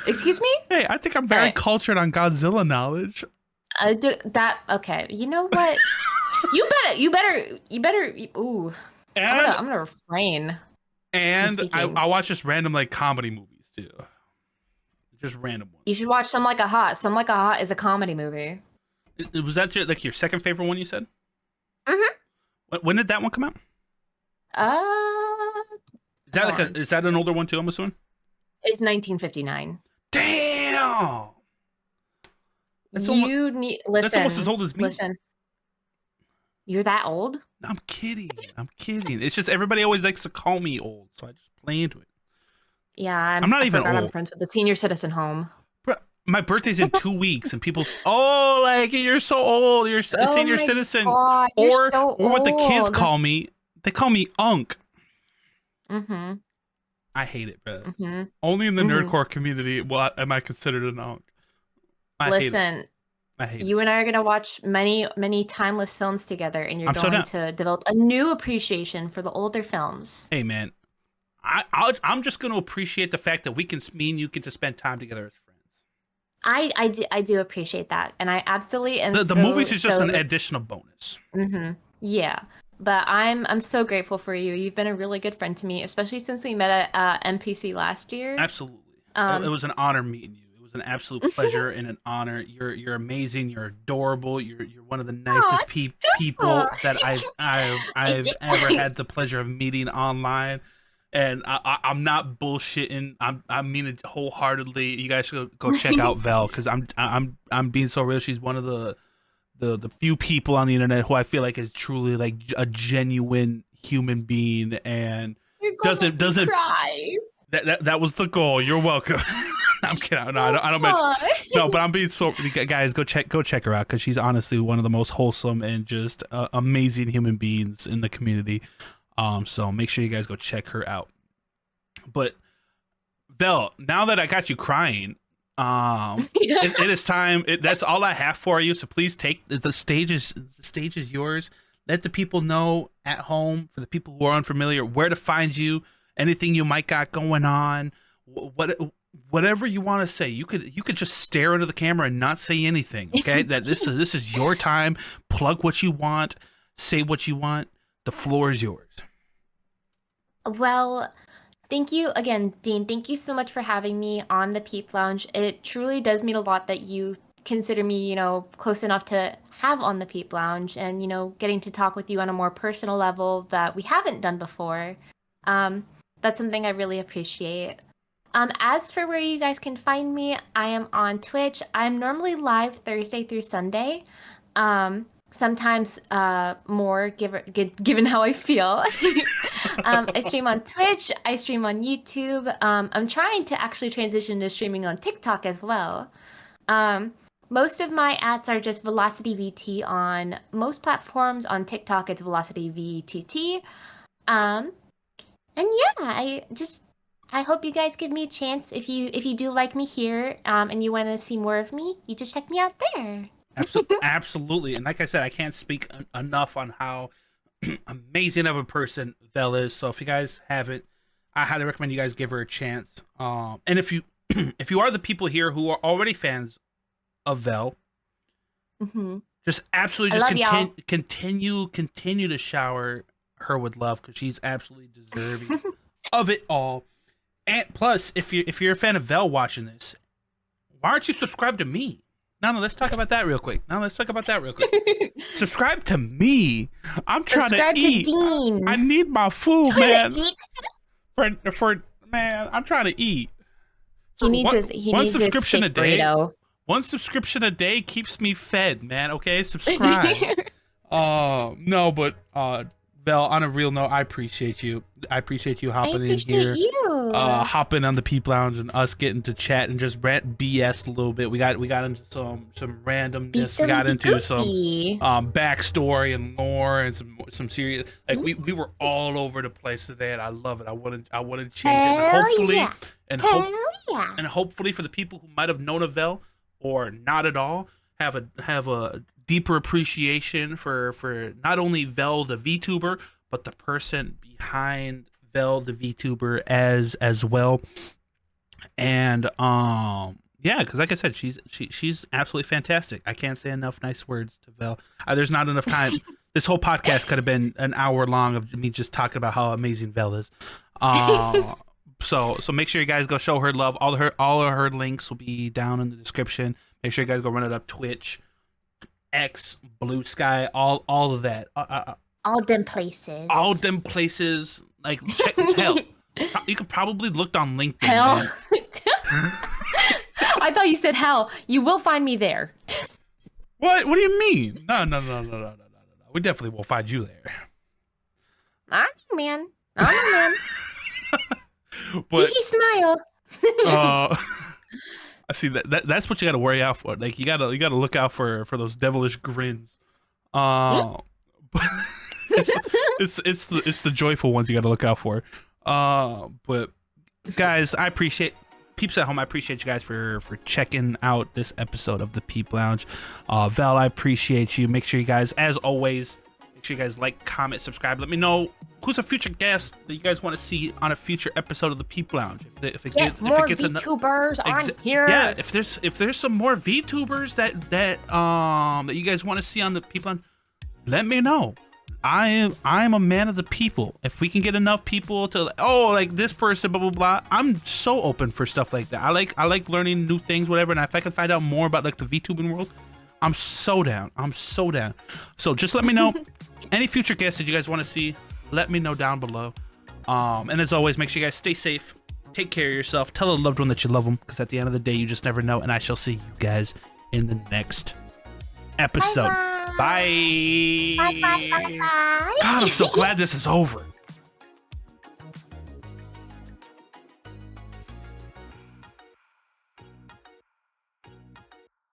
Hey, I think I'm very cultured on Godzilla knowledge. Okay. You know what? you better. Ooh. I'm gonna refrain. And I watch just random like comedy movies too. Just random ones. You should watch Some Like a Hot. Some Like a Hot is a comedy movie. Was that your second favorite one you said? Mm-hmm. When did that one come out? Is that an older one too, I'm assuming? It's 1959. Damn! That's listen. That's almost as old as me. Listen. You're that old? I'm kidding. It's just everybody always likes to call me old, so I just play into it. Yeah, I'm not even old. I'm friends with the senior citizen home. Bro, my birthday's in 2 weeks, and people, like you're so old, you're a senior citizen, God, or so what the kids call me. They call me Unk. Mm-hmm. I hate it, bro. Mm-hmm. Only in the Nerdcore community am I considered an Unk. Listen, I hate you and I are going to watch many timeless films together, and you're going to develop a new appreciation for the older films. Hey, man, I'm just going to appreciate the fact that me and you get to spend time together as friends. I do appreciate that, and I absolutely am. The movies is just an additional bonus. Mm-hmm. Yeah, but I'm so grateful for you. You've been a really good friend to me, especially since we met at NPC last year. Absolutely, it was an honor meeting you. It was an absolute pleasure and an honor. You're amazing. You're adorable. You're one of the nicest people that I've ever had the pleasure of meeting online. And I'm not bullshitting. I mean it wholeheartedly. You guys should go check out Vel, because I'm being so real. She's one of the few people on the internet who I feel like is truly like a genuine human being and doesn't cry. That was the goal. You're welcome. I'm kidding. No, I don't no, but I'm being so, guys, go check her out, because she's honestly one of the most wholesome and just amazing human beings in the community. So make sure you guys go check her out. But Vel, now that I got you crying, It is time. That's all I have for you. So please take the stage is yours. Let the people know at home, for the people who are unfamiliar, where to find you, anything you might got going on, whatever you want to say. You could just stare into the camera and not say anything. Okay, that this is your time. Plug what you want, say what you want. The floor is yours. Well, thank you again, Dean. Thank you so much for having me on the Peep Lounge. It truly does mean a lot that you consider me, close enough to have on the Peep Lounge, and getting to talk with you on a more personal level that we haven't done before. That's something I really appreciate. As for where you guys can find me, I am on Twitch. I'm normally live Thursday through Sunday. Sometimes more, given how I feel. I stream on Twitch. I stream on YouTube. I'm trying to actually transition to streaming on TikTok as well. Most of my ads are just VelocityVT on most platforms. On TikTok, it's VelocityVTT. And yeah, I hope you guys give me a chance. If you do like me here, and you want to see more of me, you just check me out there. Absolutely. And like I said, I can't speak enough on how amazing of a person Vel is. So if you guys haven't, I highly recommend you guys give her a chance. And if you if you are the people here who are already fans of Vel, just absolutely just continue to shower her with love, because she's absolutely deserving of it all. And plus, if you're a fan of Vel watching this, why aren't you subscribed to me? No, let's talk about that real quick. Subscribe to me. I'm trying to eat. Dean. I need my food, man. For man, I'm trying to eat. He needs one subscription a day. Burrito. One subscription a day keeps me fed, man. Okay, subscribe. No, but Vel, on a real note, I appreciate you. I appreciate you hopping in here, hopping on the Peep Lounge, and us getting to chat and just rant BS a little bit. We got into some randomness. We got into some backstory and lore and some serious. Like we were all over the place today, and I love it. I want to change it. And hopefully for the people who might have known of Vel or not at all, have a deeper appreciation for not only Vel the VTuber, but the person behind Vel the VTuber as well. And yeah, because like I said, she's absolutely fantastic. I can't say enough nice words to Vel. There's not enough time. This whole podcast could have been an hour long of me just talking about how amazing Vel is. So make sure you guys go show her love. All of her links will be down in the description. Make sure you guys go run it up Twitch, X, Blue Sky, all of that. All them places. All them places. Like, hell, you could probably look on LinkedIn. Hell. I thought you said hell. You will find me there. What do you mean? No. We definitely will find you there. I'm a man. But, Tiki smile. I see that's what you got to worry out for. Like you got to look out for those devilish grins. But it's the joyful ones you got to look out for. But guys, I appreciate peeps at home. I appreciate you guys for checking out this episode of the Peep Lounge. Vel, I appreciate you. Make sure you guys, as always, make sure you guys like, comment, subscribe. Let me know who's a future guest that you guys want to see on a future episode of the Peep Lounge. If it gets VTubers on here. Yeah, if there's some more VTubers that you guys want to see on the Peep Lounge, let me know. I am a man of the people. If we can get enough people to like this person, blah blah blah, I'm so open for stuff like that. I like learning new things, whatever. And if I can find out more about like the VTubing world, I'm so down. So just let me know any future guests that you guys want to see. Let me know down below. And as always, make sure you guys stay safe. Take care of yourself. Tell a loved one that you love them, because at the end of the day, you just never know. And I shall see you guys in the next episode. Bye. Bye. God, I'm so glad this is over.